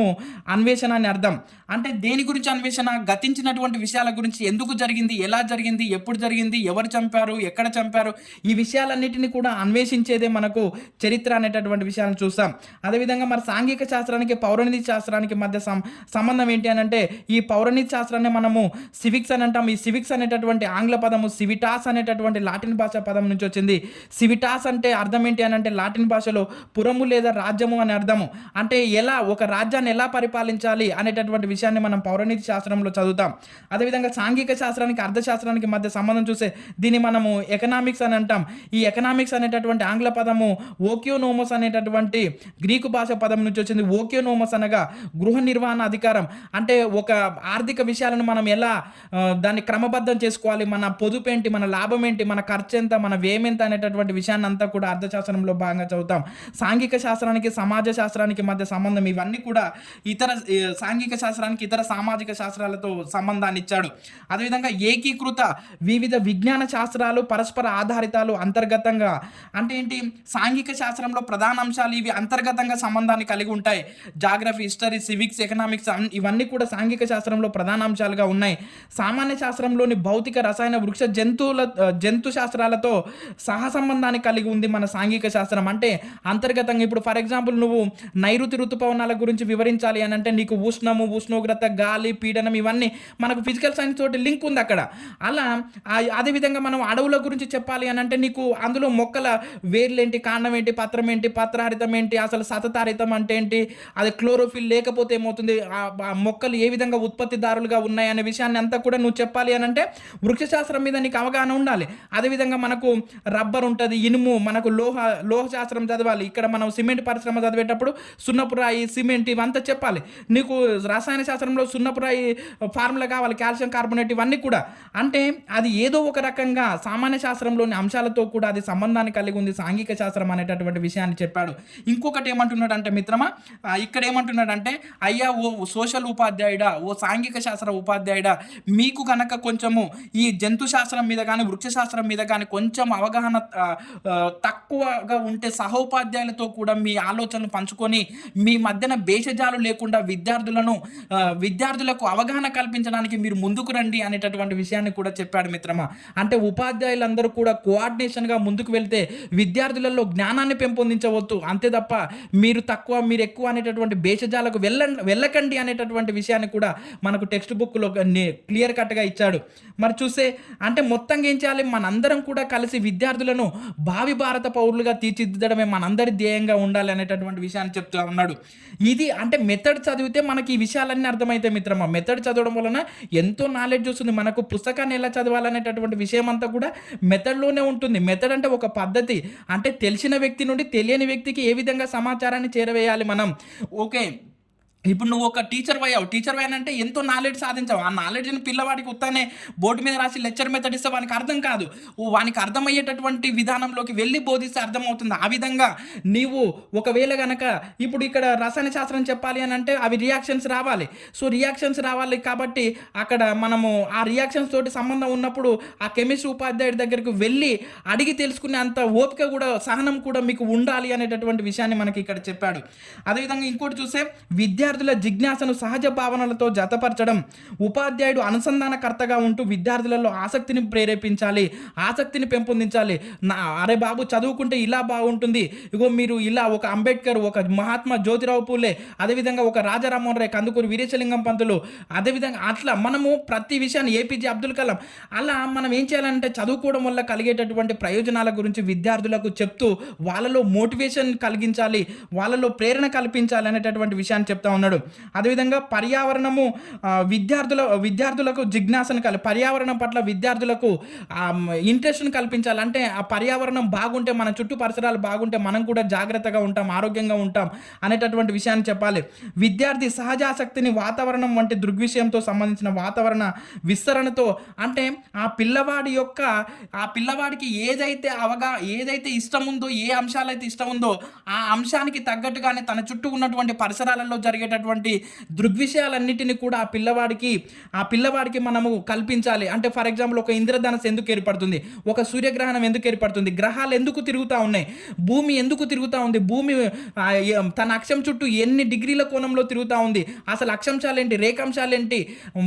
అన్వేషణ అని అర్థం. అంటే దేని గురించి అన్వేషణ? గతించినటువంటి విషయాల గురించి, ఎందుకు జరిగింది, ఎలా జరిగింది, ఎప్పుడు జరిగింది, ఎవరు చంపారు, ఎక్కడ చంపారు, ఈ విషయాలన్నిటిని కూడా అన్వేషించేదే మనకు చరిత్ర అనేటటువంటి విషయాలను చూస్తాం. అదేవిధంగా మరి సాంఘిక శాస్త్రానికి పౌరనీతి శాస్త్రానికి మధ్య సంబంధం ఏంటి అని అంటే ఈ పౌరనీతి శాస్త్రాన్ని మనము సివిక్స్ అని అంటాం. ఈ సివిక్స్ అనేటటువంటి ఆంగ్ల పదము సివిటాస్ అనేటటువంటి లాటిన్ భాష పదం నుంచి వచ్చింది. సివిటాస్ అంటే అర్థం ఏంటి అని అంటే లాటిన్ భాషలో పురము లేదా రాజ్యము అని అర్థము. అంటే ఎలా ఒక రాజ్యాన్ని రాజ్యాన్ని ఎలా పరిపాలించాలి అనేటటువంటి విషయాన్ని మనం పౌరనీతి శాస్త్రంలో చదువుతాం. అదేవిధంగా సాంఘిక శాస్త్రానికి అర్థశాస్త్రానికి మధ్య సంబంధం చూస్తే దీన్ని మనము ఎకనామిక్స్ అని అంటాం. ఈ ఎకనామిక్స్ అనేటటువంటి ఆంగ్ల పదము ఓకియోనోమస్ అనేటటువంటి గ్రీకు భాష పదం నుంచి వచ్చింది. ఓకియోనోమస్ అనగా గృహ నిర్వహణ అధికారం. అంటే ఒక ఆర్థిక విషయాలను మనం ఎలా దాన్ని క్రమబద్ధం చేసుకోవాలి, మన పొదుపు ఏంటి, మన లాభం ఏంటి, మన ఖర్చు ఎంత, మన వ్యయం ఎంత అనేటటువంటి విషయాన్ని అంతా కూడా అర్థశాస్త్రంలో భాగంగా చదువుతాం. సాంఘిక శాస్త్రానికి సమాజ శాస్త్రానికి మధ్య సంబంధం ఇవన్నీ కూడా సాంఘిక శాస్త్రానికి ఇతర సామాజిక శాస్త్రాలతో సంబంధాన్ని ఇచ్చాడు. అదేవిధంగా ఏకీకృత వివిధ విజ్ఞాన శాస్త్రాలు పరస్పర ఆధారితాలు అంతర్గతంగా అంటే ఏంటి, సాంఘిక శాస్త్రంలో ప్రధాన అంశాలు ఇవి అంతర్గతంగా సంబంధాన్ని కలిగి ఉంటాయి. జాగ్రఫీ, హిస్టరీ, సివిక్స్, ఎకనామిక్స్ ఇవన్నీ కూడా సాంఘిక శాస్త్రంలో ప్రధాన అంశాలుగా ఉన్నాయి. సామాన్య శాస్త్రంలోని భౌతిక, రసాయన, వృక్ష, జంతు శాస్త్రాలతో సహసంబంధాన్ని కలిగి ఉంది మన సాంఘిక శాస్త్రం. అంటే అంతర్గతంగా ఇప్పుడు ఫర్ ఎగ్జాంపుల్ నువ్వు నైరుతి ఋతుపవనాల గురించి వివరించాలి అని అంటే నీకు ఉష్ణము, ఉష్ణోగ్రత, గాలి, పీడనం ఇవన్నీ మనకు ఫిజికల్ సైన్స్ తోటి లింక్ ఉంది అక్కడ. అలా అదేవిధంగా మనం అడవుల గురించి చెప్పాలి అని అంటే నీకు అందులో మొక్కల వేర్లేంటి, కాండం ఏంటి, పత్రం ఏంటి, పత్రహరితం ఏంటి, అసలు సతతారితం అంటే ఏంటి, అది క్లోరోఫిల్ లేకపోతే ఏమవుతుంది, ఆ మొక్కలు ఏ విధంగా ఉత్పత్తిదారులుగా ఉన్నాయి అనే విషయాన్ని అంతా కూడా నువ్వు చెప్పాలి అని అంటే వృక్షశాస్త్రం మీద నీకు అవగాహన ఉండాలి. అదేవిధంగా మనకు రబ్బర్ ఉంటుంది, ఇనుము, మనకు లోహ శాస్త్రం చదవాలి. ఇక్కడ మనం సిమెంట్ పరిశ్రమ చదివేటప్పుడు సున్నపు రాయి, సిమెంట్ ఇవంతా చెప్పాలి. నీకు రసాయన శాస్త్రంలో సున్నపు రాయి ఫార్ములా కావాలి, కాల్షియం కార్బోనేట్ ఇవన్నీ కూడా. అంటే అది ఏదో ఒక రకంగా సామాన్య శాస్త్రంలోని అంశాలతో కూడా అది సంబంధాన్ని కలిగి ఉంది సాంఘిక శాస్త్రం అనేటటువంటి విషయాన్ని చెప్పాడు. ఇంకొకటి ఏమంటున్నాడంటే మిత్రమా, ఇక్కడ ఏమంటున్నాడంటే అయ్యా ఓ సోషల్ ఉపాధ్యాయుడా, ఓ సాంఘిక శాస్త్ర ఉపాధ్యాయుడా, మీకు కనుక కొంచెము ఈ జంతు శాస్త్రం మీద కానీ వృక్ష శాస్త్రం మీద కానీ కొంచెం అవగాహన తక్కువగా ఉంటే సహోపాధ్యాయులతో కూడా మీ ఆలోచనలు పంచుకొని మీ మధ్యన భేషజాలు లేకుండా విద్యార్థులకు అవగాహన కల్పించడానికి మీరు ముందుకు రండి అనేటటువంటి విషయాన్ని కూడా చెప్పాడు మిత్రమా. అంటే ఉపాధ్యాయులందరూ కూడా కోఆర్డినేషన్గా ముందుకు వెళ్తే విద్యార్థులలో జ్ఞానాన్ని పెంపొందించవచ్చు, అంతే తప్ప మీరు తక్కువ మీరు ఎక్కువ అనేటటువంటి భేషజాలకు వెళ్ళకండి అనేటటువంటి విషయాన్ని కూడా మనకు టెక్స్ట్ బుక్లో క్లియర్ కట్గా ఇచ్చాడు. మరి చూస్తే అంటే మొత్తంగా ఏం చేయాలి, మనందరం కూడా కలిసి విద్యార్థులను భావి భారత పౌరులుగా తీర్చిదిద్దడమే మనందరి ధ్యేయంగా ఉండాలి అనేటటువంటి విషయాన్ని చెప్తూ ఉన్నాడు. ఇది అంటే మెథడ్ చదివితే మనకి ఈ విషయాలన్నీ అర్థమవుతాయి మిత్రమా. మెథడ్ చదవడం వలన ఎంతో నాలెడ్జ్ వస్తుంది. మనకు పుస్తకాన్ని ఎలా చదవాలనేటటువంటి విషయం అంతా కూడా మెథడ్లోనే ఉంటుంది. మెథడ్ అంటే ఒక పద్ధతి, అంటే తెలిసిన వ్యక్తి నుండి తెలియని వ్యక్తికి ఏ విధంగా సమాచారాన్ని చేరవేయాలి మనం. ఓకే, ఇప్పుడు నువ్వు ఒక టీచర్ అయ్యానంటే ఎంతో నాలెడ్జ్ సాధించావు. ఆ నాలెడ్జ్ని పిల్లవాడికి ఉత్తానే బోర్డు మీద రాసి లెక్చర్ మెథడ్ ఇస్తే వానికి అర్థం కాదు. వానికి అర్థమయ్యేటటువంటి విధానంలోకి వెళ్ళి బోధిస్తే అర్థమవుతుంది. ఆ విధంగా నీవు ఒకవేళ కనుక ఇప్పుడు ఇక్కడ రసాయన శాస్త్రం చెప్పాలి అని అంటే అవి రియాక్షన్స్ రావాలి. సో రియాక్షన్స్ రావాలి కాబట్టి అక్కడ మనము ఆ రియాక్షన్స్ తోటి సంబంధం ఉన్నప్పుడు ఆ కెమిస్ట్రీ ఉపాధ్యాయుడి దగ్గరికి వెళ్ళి అడిగి తెలుసుకునే అంత ఓపిక కూడా, సహనం కూడా మీకు ఉండాలి అనేటటువంటి విషయాన్ని మనకి ఇక్కడ చెప్పాడు. అదేవిధంగా ఇంకోటి చూస్తే విద్యార్థుల జిజ్ఞాసను సహజ భావనలతో జతపరచడం. ఉపాధ్యాయుడు అనుసంధానకర్తగా ఉంటూ విద్యార్థులలో ఆసక్తిని ప్రేరేపించాలి, ఆసక్తిని పెంపొందించాలి. అరే బాబు చదువుకుంటే ఇలా బాగుంటుంది, ఇగో మీరు ఇలా ఒక అంబేద్కర్, ఒక మహాత్మా జ్యోతిరావు పూలే, అదేవిధంగా ఒక రాజా రామ్మోహన్ రాయ్, కందుకూరి వీరేశలింగం పంతులు, అదేవిధంగా అట్లా మనము ప్రతి విషయాన్ని ఏపీజే అబ్దుల్ కలాం అలా మనం ఏం చేయాలంటే చదువుకోవడం వల్ల కలిగేటటువంటి ప్రయోజనాల గురించి విద్యార్థులకు చెప్తూ వాళ్ళలో మోటివేషన్ కలిగించాలి, వాళ్ళలో ప్రేరణ కల్పించాలి అనేటటువంటి విషయాన్ని చెప్తా ఉన్నాడు. అదేవిధంగా పర్యావరణము విద్యార్థులకు జిజ్ఞాసను పర్యావరణం పట్ల విద్యార్థులకు ఇంట్రెస్ట్ని కల్పించాలి. అంటే ఆ పర్యావరణం బాగుంటే, మన చుట్టూ పరిసరాలు బాగుంటే మనం కూడా జాగ్రత్తగా ఉంటాం, ఆరోగ్యంగా ఉంటాం అనేటటువంటి విషయాన్ని చెప్పాలి. విద్యార్థి సహజాసక్తిని వాతావరణం వంటి దృగ్విషయంతో సంబంధించిన వాతావరణ విస్తరణతో, అంటే ఆ పిల్లవాడికి ఏదైతే ఇష్టం ఉందో, ఏ అంశాలైతే ఇష్టం ఉందో ఆ అంశానికి తగ్గట్టుగానే తన చుట్టూ ఉన్నటువంటి పరిసరాలలో జరిగేటటువంటి దృగ్విషయాలన్నిటిని కూడా ఆ పిల్లవాడికి మనము కల్పించాలి. అంటే ఫర్ ఎగ్జాంపుల్ ఒక ఇంద్రధనస్సు ఎందుకు ఏర్పడుతుంది, ఒక సూర్యగ్రహణం ఎందుకు ఏర్పడుతుంది, గ్రహాలు ఎందుకు తిరుగుతూ ఉన్నాయి, భూమి ఎందుకు తిరుగుతూ ఉంది, భూమి తన అక్షం చుట్టూ ఎన్ని డిగ్రీల కోణంలో తిరుగుతూ ఉంది, అసలు అక్షాంశాలేంటి, రేఖాంశాలేంటి,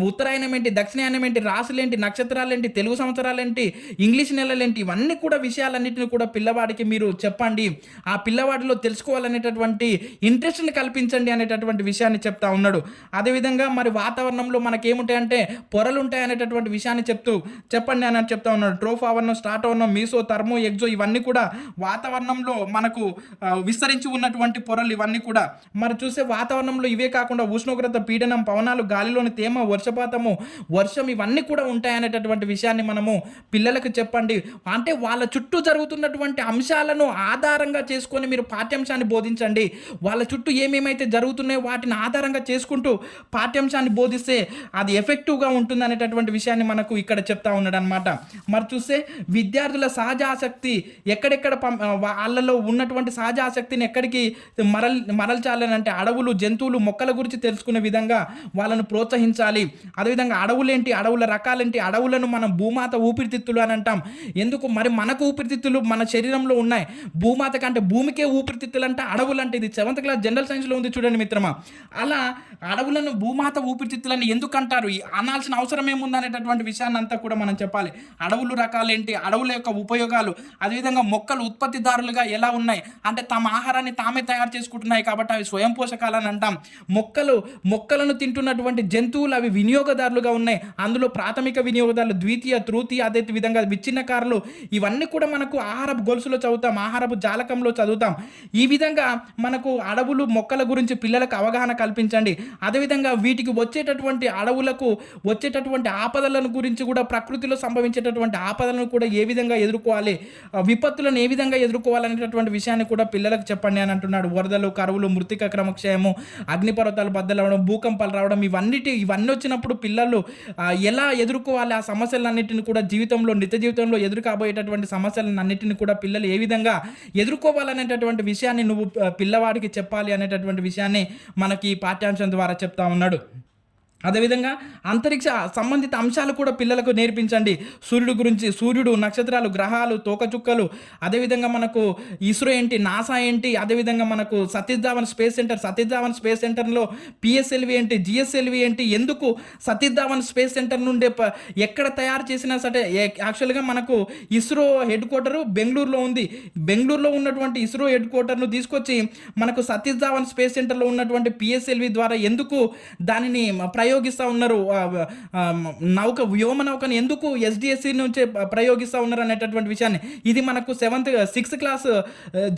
ఉత్తరాయణం ఏంటి, దక్షిణాయనం ఏంటి, రాసులేంటి, నక్షత్రాలేంటి, తెలుగు సంవత్సరాలేంటి, ఇంగ్లీష్ నెలలేంటి, ఇవన్నీ కూడా విషయాలన్నింటినీ కూడా పిల్లవాడికి మీరు చెప్పండి. ఆ పిల్లవాడిలో తెలుసుకోవాలనేటటువంటి ఇంట్రెస్ట్ని కల్పించండి అనేటటువంటి విషయాన్ని చెప్తా ఉన్నాడు. అదేవిధంగా మరి వాతావరణంలో మనకేముంటాయంటే పొరలు ఉంటాయి అనేటటువంటి విషయాన్ని చెప్పండి అని చెప్తా ఉన్నాడు. ట్రోఫావర్నం, స్ట్రాటోవర్నం, మీసో, థర్మో, ఎగ్జో ఇవన్నీ కూడా వాతావరణంలో మనకు విస్తరించి ఉన్నటువంటి పొరలు ఇవన్నీ కూడా. మరి చూస్తే వాతావరణంలో ఇవే కాకుండా ఉష్ణోగ్రత, పీడనం, పవనాలు, గాలిలోని తేమ, వర్షపాతము, వర్షం ఇవన్నీ కూడా ఉంటాయనేటటువంటి విషయాన్ని మనము పిల్లలకు చెప్పండి. అంటే వాళ్ళ చుట్టూ జరుగుతున్నటువంటి అంశాలను ఆధారంగా చేసుకొని మీరు పాఠ్యాంశాన్ని బోధించండి. వాళ్ళ చుట్టూ ఏమేమైతే జరుగుతున్నాయో వాటిని ఆధారంగా చేసుకుంటూ పాఠ్యాంశాన్ని బోధిస్తే అది ఎఫెక్టివ్గా ఉంటుంది అనేటటువంటి విషయాన్ని మనకు ఇక్కడ చెప్తా ఉన్నాడు అనమాట. మరి చూస్తే విద్యార్థుల సహజ ఆసక్తి ఎక్కడెక్కడ వాళ్ళలో ఉన్నటువంటి సహజ ఆసక్తిని ఎక్కడికి మరల్చాలని అంటే అడవులు, జంతువులు, మొక్కల గురించి తెలుసుకునే విధంగా వాళ్ళను ప్రోత్సహించాలి. అదేవిధంగా అడవులేంటి, అడవుల రకాలేంటి, అడవులను మనం భూమాత ఊపిరితిత్తులు అని అంటాం. ఎందుకు మరి మనకు ఊపిరితిత్తులు మన శరీరంలో ఉన్నాయి, భూమాత కంటే భూమికే ఊపిరితిత్తులు అంటే అడవులు అంటే ఇది 7th క్లాస్ జనరల్ సైన్స్లో ఉంది చూడండి మిత్రమా. అలా అడవులను భూమాత ఊపిరితిత్తులని ఎందుకు అంటారు, అనాల్సిన అవసరం ఏముంది అనేటటువంటి విషయాన్ని అంతా కూడా మనం చెప్పాలి. అడవులు రకాలేంటి, అడవుల యొక్క ఉపయోగాలు, అదేవిధంగా మొక్కలు ఉత్పత్తిదారులుగా ఎలా ఉన్నాయి అంటే తమ ఆహారాన్ని తామే తయారు చేసుకుంటున్నాయి కాబట్టి అవి స్వయం పోషకాలని అంటాం. మొక్కలను తింటున్నటువంటి జంతువులు అవి వినియోగదారులుగా ఉన్నాయి. అందులో ప్రాథమిక వినియోగదారులు, ద్వితీయ, తృతీయ, అదే విధంగా విచ్ఛిన్నకారులు ఇవన్నీ కూడా మనకు ఆహారపు గొలుసులో చదువుతాం, ఆహారపు జాలకంలో చదువుతాం. ఈ విధంగా మనకు అడవులు, మొక్కల గురించి పిల్లలకు అవగాహన కల్పించండి. అదేవిధంగా వీటికి వచ్చేటటువంటి అడవులకు వచ్చేటటువంటి ఆపదలను గురించి కూడా, ప్రకృతిలో సంభవించేటటువంటి ఆపదలను కూడా ఏ విధంగా ఎదుర్కోవాలి, విపత్తులను ఏ విధంగా ఎదుర్కోవాలనేటటువంటి విషయాన్ని కూడా పిల్లలకు చెప్పండి అని అంటున్నాడు. వరదలు, కరువులు, మృతిక క్రమక్షయము, అగ్నిపర్వతాలు బద్దలవడం, భూకంపాలు రావడం ఇవన్నీ వచ్చినప్పుడు పిల్లలు ఎలా ఎదుర్కోవాలి, ఆ సమస్యలన్నింటిని కూడా నిత్య జీవితంలో ఎదురు కాబోయేటటువంటి సమస్యలన్నింటిని కూడా పిల్లలు ఏ విధంగా ఎదుర్కోవాలనేటటువంటి విషయాన్ని నువ్వు పిల్లవాడికి చెప్పాలి అనేటటువంటి విషయాన్ని మనకి పాఠ్యాంశం ద్వారా చెప్తా ఉన్నాడు. అదేవిధంగా అంతరిక్ష సంబంధిత అంశాలు కూడా పిల్లలకు నేర్పించండి. సూర్యుడు, నక్షత్రాలు, గ్రహాలు, తోకచుక్కలు, అదేవిధంగా మనకు ఇస్రో ఏంటి, నాసా ఏంటి, అదేవిధంగా మనకు సతీష్ ధావన్ స్పేస్ సెంటర్లో పిఎస్ఎల్వి ఏంటి, జిఎస్ఎల్వి ఏంటి, ఎందుకు సతీష్ ధావన్ స్పేస్ సెంటర్ నుండే ఎక్కడ తయారు చేసినా సరే యాక్చువల్గా మనకు ఇస్రో హెడ్ క్వార్టర్ బెంగళూరులో ఉంది. బెంగళూరులో ఉన్నటువంటి ఇస్రో హెడ్ క్వార్టర్ను తీసుకొచ్చి మనకు సతీష్ ధావన్ స్పేస్ సెంటర్లో ఉన్నటువంటి పిఎస్ఎల్వి ద్వారా ఎందుకు దానిని ప్రయోగిస్తూ ఉన్నారు, వ్యోమ నౌకను ఎందుకు ఎస్డిఎస్సి నుంచే ప్రయోగిస్తూ ఉన్నారు అనేటటువంటి విషయాన్ని ఇది మనకు 6th క్లాస్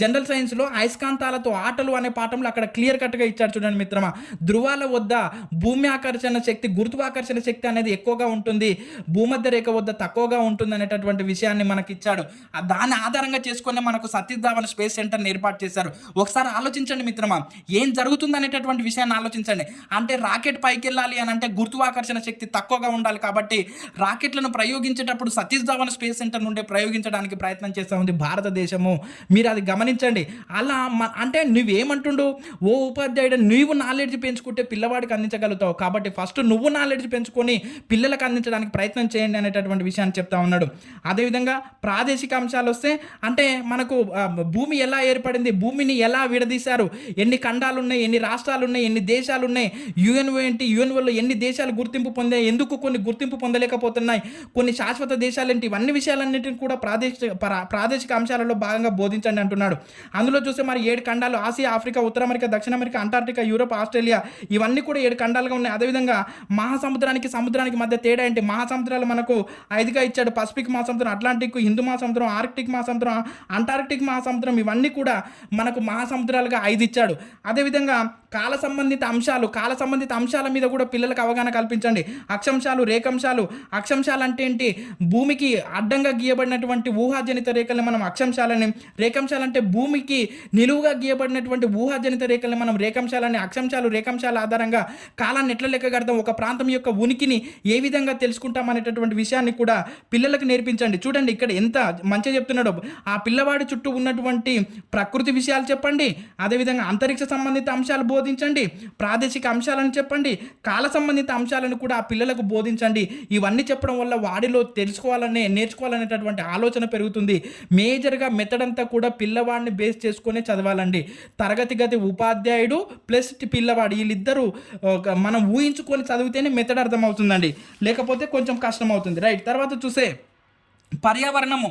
జనరల్ సైన్స్లో అయస్కాంతాలతో ఆటలు అనే పాఠంలో అక్కడ క్లియర్ కట్గా ఇచ్చాడు చూడండి మిత్రమా. ధృవాల వద్ద భూమి ఆకర్షణ శక్తి, గురుత్వాకర్షణ శక్తి అనేది ఎక్కువగా ఉంటుంది, భూమధ్య రేఖ వద్ద తక్కువగా ఉంటుంది అనేటటువంటి విషయాన్ని మనకి ఇచ్చాడు. దాన్ని ఆధారంగా చేసుకుని మనకు సతీష్ ధావన్ స్పేస్ సెంటర్ని ఏర్పాటు చేశారు. ఒకసారి ఆలోచించండి మిత్రమా, ఏం జరుగుతుంది అనేటటువంటి విషయాన్ని ఆలోచించండి. అంటే రాకెట్ పైకి వెళ్ళాలి అని అంటే గురుత్వాకర్షణ శక్తి తక్కువగా ఉండాలి కాబట్టి రాకెట్లను ప్రయోగించేటప్పుడు సతీష్ ధావన్ స్పేస్ సెంటర్ నుండి ప్రయోగించడానికి ప్రయత్నం చేస్తూ ఉంది భారతదేశము. మీరు అది గమనించండి. అలా అంటే నువ్వేమంటుండు, ఓ ఉపాధ్యాయుడు నువ్వు నాలెడ్జ్ పెంచుకుంటే పిల్లవాడికి అందించగలుగుతావు కాబట్టి ఫస్ట్ నువ్వు నాలెడ్జ్ పెంచుకొని పిల్లలకు అందించడానికి ప్రయత్నం చేయండి అనేటటువంటి విషయాన్ని చెప్తా ఉన్నాడు. అదేవిధంగా ప్రాదేశిక అంశాలు వస్తే అంటే మనకు భూమి ఎలా ఏర్పడింది, భూమిని ఎలా విడదీశారు, ఎన్ని ఖండాలు ఉన్నాయి, ఎన్ని రాష్ట్రాలు ఉన్నాయి, ఎన్ని దేశాలు ఉన్నాయి, యుఎన్ఓ ఏంటి, యుఎన్ఓలో ఎన్ని దేశాలు గుర్తింపు పొందాయి, ఎందుకు కొన్ని గుర్తింపు పొందలేకపోతున్నాయి, కొన్ని శాశ్వత దేశాలు ఏంటి, ఇవన్నీ విషయాలన్నింటినీ కూడా ప్రాదేశిక అంశాలలో భాగంగా బోధించండి అంటున్నాడు. అందులో చూస్తే మరి 7 ఖండాలు, ఆసియా, ఆఫ్రికా, ఉత్తర అమెరికా, దక్షిణ అమెరికా, అంటార్టికా, యూరోప్, ఆస్ట్రేలియా ఇవన్నీ కూడా 7 ఖండాలుగా ఉన్నాయి. అదేవిధంగా సముద్రానికి మధ్య తేడా ఏంటి, మహాసముద్రాలు మనకు 5గా ఇచ్చాడు. పసిఫిక్ మహాసముద్రం, అట్లాంటిక్, హిందూ మహాసముద్రం, ఆర్కిటిక్ మహాసముద్రం, అంటార్కిటిక్ మహాసముద్రం ఇవన్నీ కూడా మనకు మహాసముద్రాలుగా 5 ఇచ్చాడు. అదేవిధంగా కాల సంబంధిత అంశాల మీద కూడా పిల్లలకు అవగాహన కల్పించండి. అక్షాంశాలు, రేఖాంశాలు. అక్షాంశాలు అంటే ఏంటి, భూమికి అడ్డంగా గీయబడినటువంటి ఊహాజనిత రేఖల్ని మనం అక్షాంశాలని, రేఖాంశాలు అంటే భూమికి నిలువుగా గీయబడినటువంటి ఊహాజనిత రేఖల్ని మనం రేఖాంశాలని, రేఖాంశాల ఆధారంగా కాలాన్ని ఎట్లా లెక్క కడతాం, ఒక ప్రాంతం యొక్క ఉనికిని ఏ విధంగా తెలుసుకుంటాం అనేటటువంటి విషయాన్ని కూడా పిల్లలకు నేర్పించండి. చూడండి ఇక్కడ ఎంత మంచిగా చెప్తున్నాడో. ఆ పిల్లవాడి చుట్టూ ఉన్నటువంటి ప్రకృతి విషయాలు చెప్పండి, అదేవిధంగా అంతరిక్ష సంబంధిత అంశాలు బోధించండి, ప్రాదేశిక అంశాలను చెప్పండి, కాల సంబంధిత అంశాలను కూడా ఆ పిల్లలకు బోధించండి. ఇవన్నీ చెప్పడం వల్ల వాడిలో నేర్చుకోవాలనేటటువంటి ఆలోచన పెరుగుతుంది. మేజర్గా మెథడ్ అంతా కూడా పిల్లవాడిని బేస్ చేసుకునే చదవాలండి. తరగతి గది ఉపాధ్యాయుడు ప్లస్ పిల్లవాడు వీళ్ళిద్దరూ మనం ఊహించుకొని చదివితేనే మెథడ్ అర్థమవుతుందండి, లేకపోతే కొంచెం కష్టం అవుతుంది. రైట్. తర్వాత చూసే పర్యావరణం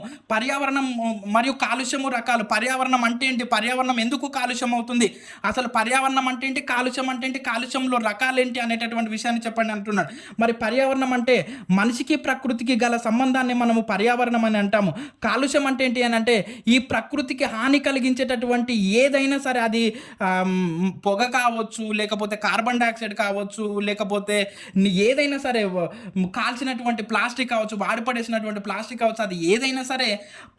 మరియు కాలుష్యము రకాలు. పర్యావరణం అంటే ఏంటి, పర్యావరణం ఎందుకు కాలుష్యం అవుతుంది, అసలు పర్యావరణం అంటే ఏంటి, కాలుష్యం అంటే ఏంటి, కాలుష్యంలో రకాలేంటి అనేటటువంటి విషయాన్ని చెప్పండి అంటున్నాడు. మరి పర్యావరణం అంటే మనిషికి ప్రకృతికి గల సంబంధాన్ని మనము పర్యావరణం అని అంటాము. కాలుష్యం అంటే ఏంటి అని అంటే ఈ ప్రకృతికి హాని కలిగించేటటువంటి ఏదైనా సరే, అది పొగ కావచ్చు, లేకపోతే కార్బన్ డైఆక్సైడ్ కావచ్చు, లేకపోతే ఏదైనా సరే, కాల్చినటువంటి ప్లాస్టిక్ కావచ్చు, వాడిపడేసినటువంటి ప్లాస్టిక్ కావచ్చు, అది ఏదైనా సరే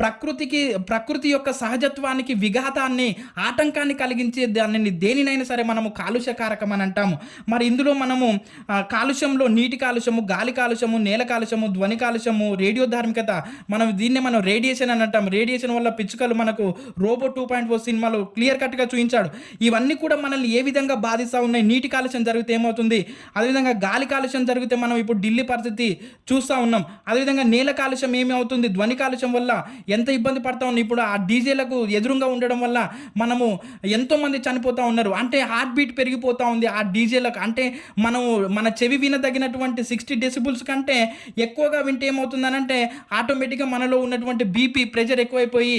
ప్రకృతి యొక్క సహజత్వానికి విఘాతాన్ని, ఆటంకాన్ని కలిగించే దానిని దేనినైనా సరే మనము కాలుష్యకారకం అని అంటాము. మరి ఇందులో మనము కాలుష్యంలో నీటి కాలుష్యము, గాలి కాలుష్యము, నేల కాలుష్యము, ధ్వని కాలుష్యము, రేడియో ధార్మికత, మనం రేడియేషన్ అని అంటాం. రేడియేషన్ వల్ల పిచ్చుకలు మనకు రోబో 2.0 సినిమాలో క్లియర్ కట్గా చూపించాడు. ఇవన్నీ కూడా మనల్ని ఏ విధంగా బాధిస్తూ ఉన్నాయి. నీటి కాలుష్యం జరిగితే ఏమవుతుంది, అదేవిధంగా గాలి కాలుష్యం జరిగితే మనం ఇప్పుడు ఢిల్లీ పరిస్థితి చూస్తూ ఉన్నాం. అదేవిధంగా నేల కాలుష్యం ఏమి అవుతుంది, ధ్వని కాలుష్యం వల్ల ఎంత ఇబ్బంది పడతా ఉన్నాం. ఇప్పుడు ఆ డీజేలకు ఎదురుగా ఉండడం వల్ల మనము ఎంతోమంది చనిపోతూ ఉన్నారు. అంటే హార్ట్ బీట్ పెరిగిపోతూ ఉంది ఆ డీజేలకు. అంటే మన చెవి వినదగినటువంటి 60 డెసిబుల్స్ కంటే ఎక్కువగా వింటే ఏమవుతుందనంటే ఆటోమేటిక్గా మనలో ఉన్నటువంటి బీపీ ప్రెషర్ ఎక్కువైపోయి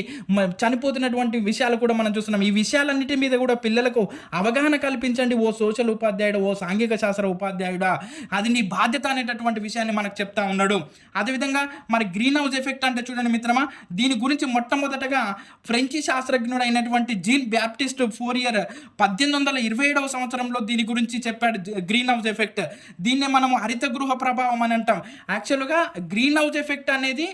చనిపోతున్నటువంటి విషయాలు కూడా మనం చూస్తున్నాం. ఈ విషయాలన్నిటి మీద కూడా పిల్లలకు అవగాహన కల్పించండి ఓ సోషల్ ఉపాధ్యాయుడు, ఓ సాంఘిక శాస్త్ర ఉపాధ్యాయుడా, అది నీ బాధ్యత అనేటటువంటి విషయాన్ని మనకు చెప్తా ఉన్నాడు. అదేవిధంగా మరి గ్రీన్ హౌస్ ఎఫెక్ట్ అంటే చూడండి మిత్రమా, దీని గురించి మొట్టమొదటగా ఫ్రెంచి శాస్త్రజ్ఞుడు అయినటువంటి జీన్ బ్యాప్టిస్ట్ ఫోరియర్ 1827వ సంవత్సరంలో దీని గురించి చెప్పాడు, గ్రీన్ హౌస్ ఎఫెక్ట్. దీన్నే మనము హరిత గృహ ప్రభావం అని అంటాం. యాక్చువల్గా గ్రీన్ హౌస్ ఎఫెక్ట్ అనేది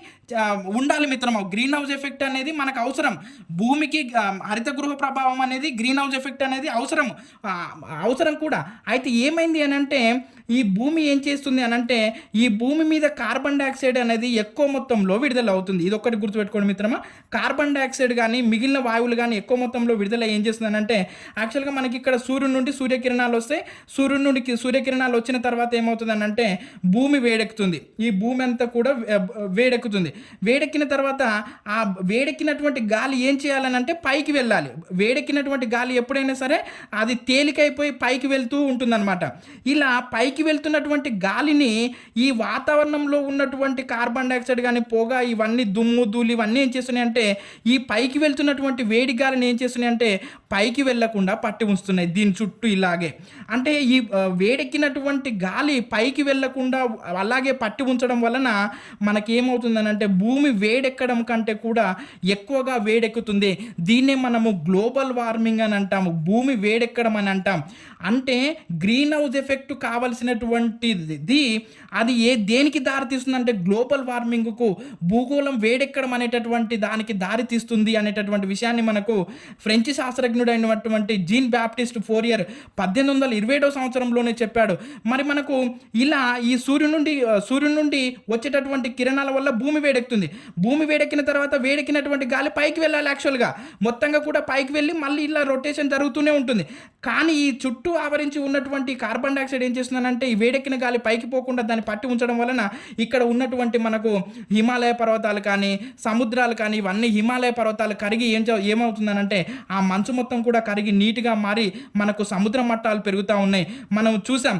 ఉండాలి మిత్రమా. గ్రీన్ హౌస్ ఎఫెక్ట్ అనేది మనకు అవసరం. భూమికి హరిత గృహ ప్రభావం అనేది, గ్రీన్ హౌస్ ఎఫెక్ట్ అనేది అవసరం కూడా. అయితే ఏమైంది అని అంటే ఈ భూమి ఏం చేస్తుంది అని అంటే ఈ భూమి మీద కార్బన్ డైఆక్సైడ్ అనేది ఎక్కువ మొత్తంలో విడుదల అవుతుంది. ఇది ఒక్కటి గుర్తుపెట్టుకోండి మిత్రమా. కార్బన్ డైఆక్సైడ్ కానీ మిగిలిన వాయువులు కానీ ఎక్కువ మొత్తంలో విడుదల ఏం చేస్తుంది అంటే, యాక్చువల్గా మనకి ఇక్కడ సూర్యుడి నుండి సూర్యకిరణాలు వస్తే, సూర్యకిరణాలు వచ్చిన తర్వాత ఏమవుతుంది అని అంటే భూమి వేడెక్కుతుంది. ఈ భూమి అంతా కూడా వేడెక్కుతుంది. వేడెక్కిన తర్వాత ఆ వేడెక్కినటువంటి గాలి ఏం చేయాలని అంటే పైకి వెళ్ళాలి. వేడెక్కినటువంటి గాలి ఎప్పుడైనా సరే అది తేలికైపోయి పైకి వెళ్తూ ఉంటుందన్నమాట. ఇలా పైకి వెళ్తున్నటువంటి గాలిని ఈ వాతావరణంలో ఉన్నటువంటి కార్బన్ డైఆక్సైడ్ కానీ, పొగ, ఇవన్నీ దుమ్ము ధూళి ఇవన్నీ ఏం చేస్తున్నాయి అంటే ఈ పైకి వెళ్తున్నటువంటి వేడి గాలిని ఏం చేస్తున్నాయి అంటే పైకి వెళ్లకుండా పట్టి ఉంచుతున్నాయి దీని చుట్టూ ఇలాగే. అంటే ఈ వేడెక్కినటువంటి గాలి పైకి వెళ్లకుండా అలాగే పట్టి ఉంచడం వలన మనకేమవుతుందని అంటే భూమి వేడెక్కడం కంటే కూడా ఎక్కువగా వేడెక్కుతుంది. దీన్నే మనము గ్లోబల్ వార్మింగ్ అని అంటాము, భూమి వేడెక్కడం అని అంటాం. అంటే గ్రీన్ హౌస్ ఎఫెక్ట్ కావలసినటువంటిది అది దేనికి దారితీస్తుందంటే గ్లోబల్ వార్మింగ్కు, భూగోళం వేడెక్కడం అనేటటువంటి దానికి దారితీస్తుంది అనేటటువంటి విషయాన్ని మనకు ఫ్రెంచి శాస్త్రజ్ఞుడైనటువంటి జీన్ బ్యాప్టిస్ట్ ఫోరియర్ 1827వ సంవత్సరంలోనే చెప్పాడు. మరి మనకు ఇలా ఈ సూర్యుడి నుండి వచ్చేటటువంటి కిరణాల వల్ల భూమి వేడెక్కుతుంది. భూమి వేడెక్కిన తర్వాత వేడెక్కినటువంటి గాలి పైకి వెళ్ళాలి. యాక్చువల్గా మొత్తంగా కూడా పైకి వెళ్ళి మళ్ళీ ఇలా రొటేషన్ జరుగుతూనే ఉంటుంది. కానీ ఈ చుట్టూ ఆవరించి ఉన్నటువంటి కార్బన్ డైఆక్సైడ్ ఏం చేస్తుందనంటే ఈ వేడెక్కిన గాలి పైకి పోకుండా దాన్ని పట్టి ఉంచడం వలన ఇక్కడ ఉన్నటువంటి మనకు హిమాలయ పర్వతాలు కానీ, సముద్రాలు కానీ, ఇవన్నీ హిమాలయ పర్వతాలు కరిగి ఏమవుతుందనంటే ఆ మంచు మొత్తం కూడా కరిగి నీట్గా మారి మనకు సముద్ర మట్టాలు పెరుగుతూ ఉన్నాయి. మనం చూసాం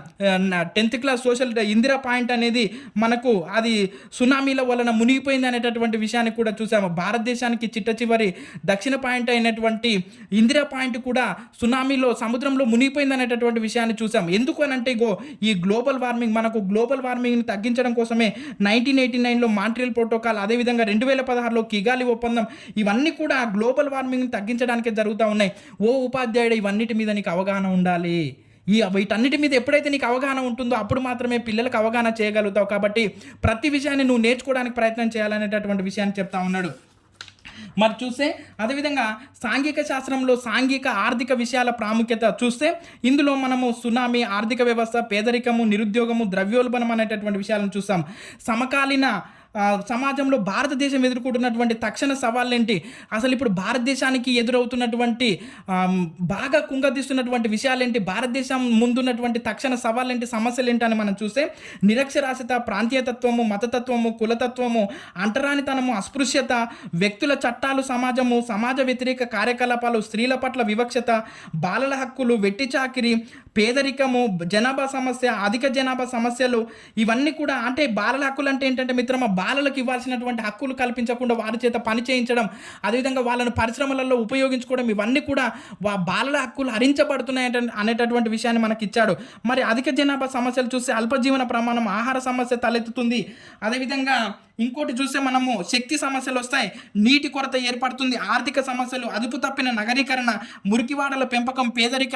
10th class social Indira point అనేది మనకు అది సునామీల వలన మునిగిపోయింది అనేటటువంటి విషయాన్ని కూడా చూసాము. భారతదేశానికి చిట్ట చివరి దక్షిణ పాయింట్ అయినటువంటి ఇందిరా పాయింట్ కూడా సునామీలో సముద్రంలో మునిగిపోయింది అనేటటువంటి విషయాన్ని చూసాం. ఎందుకు అని అంటే ఈ గ్లోబల్ వార్మింగ్, మనకు గ్లోబల్ వార్మింగ్ని తగ్గించడం కోసమే 1989లో మాంట్రియల్ ప్రోటోకాల్, అదేవిధంగా 2016లో కిగాలి ఒప్పందం, ఇవన్నీ కూడా గ్లోబల్ వార్మింగ్ని తగ్గించడానికే జరుగుతూ ఉన్నాయి. ఓ ఉపాధ్యాయుడు, ఇవన్నిటి మీద నీకు అవగాహన ఉండాలి. వీటన్నిటి మీద ఎప్పుడైతే నీకు అవగాహన ఉంటుందో అప్పుడు మాత్రమే పిల్లలకు అవగాహన చేయగలుగుతావు. కాబట్టి ప్రతి విషయాన్ని నువ్వు నేర్చుకోవడానికి ప్రయత్నం చేయాలనేటటువంటి విషయాన్ని చెప్తా ఉన్నాడు. మరి చూస్తే అదేవిధంగా సాంఘిక శాస్త్రంలో సాంఘిక ఆర్థిక విషయాల ప్రాముఖ్యత చూస్తే ఇందులో మనము సునామీ, ఆర్థిక వ్యవస్థ, పేదరికము, నిరుద్యోగము, ద్రవ్యోల్బణం అనేటటువంటి విషయాలను చూస్తాం. సమకాలీన సమాజంలో భారతదేశం ఎదుర్కొంటున్నటువంటి తక్షణ సవాళ్ళేంటి, అసలు ఇప్పుడు భారతదేశానికి ఎదురవుతున్నటువంటి బాగా కుంగదీస్తున్నటువంటి విషయాలేంటి, భారతదేశం ముందున్నటువంటి తక్షణ సవాళ్ళేంటి, సమస్యలు ఏంటి అని మనం చూస్తే నిరక్షరాస్యత, ప్రాంతీయతత్వము, మతతత్వము, కులతత్వము, అంటరానితనము, అస్పృశ్యత, వ్యక్తుల చట్టాలు, సమాజ వ్యతిరేక కార్యకలాపాలు, స్త్రీల పట్ల వివక్షత, బాలల హక్కులు, వెట్టి చాకిరి, పేదరికము, జనాభా సమస్య, అధిక జనాభా సమస్యలు, ఇవన్నీ కూడా అంటే బాలల హక్కులు అంటే ఏంటంటే మిత్రమా, బాలలకు ఇవ్వాల్సినటువంటి హక్కులు కల్పించకుండా వారి చేత పని చేయించడం, అదేవిధంగా వాళ్ళను పరిశ్రమలలో ఉపయోగించుకోవడం, ఇవన్నీ కూడా బాలల హక్కులు హరించబడుతున్నాయి అనేటటువంటి విషయాన్ని మనకి ఇచ్చాడు. మరి అధిక జనాభా సమస్యలు చూస్తే అల్పజీవన ప్రమాణం, ఆహార సమస్య తలెత్తుతుంది. అదేవిధంగా ఇంకోటి చూస్తే మనము శక్తి సమస్యలు వస్తాయి, నీటి కొరత ఏర్పడుతుంది, ఆర్థిక సమస్యలు, అదుపు తప్పిన నగరీకరణ, మురికివాడల పెంపకం, పేదరిక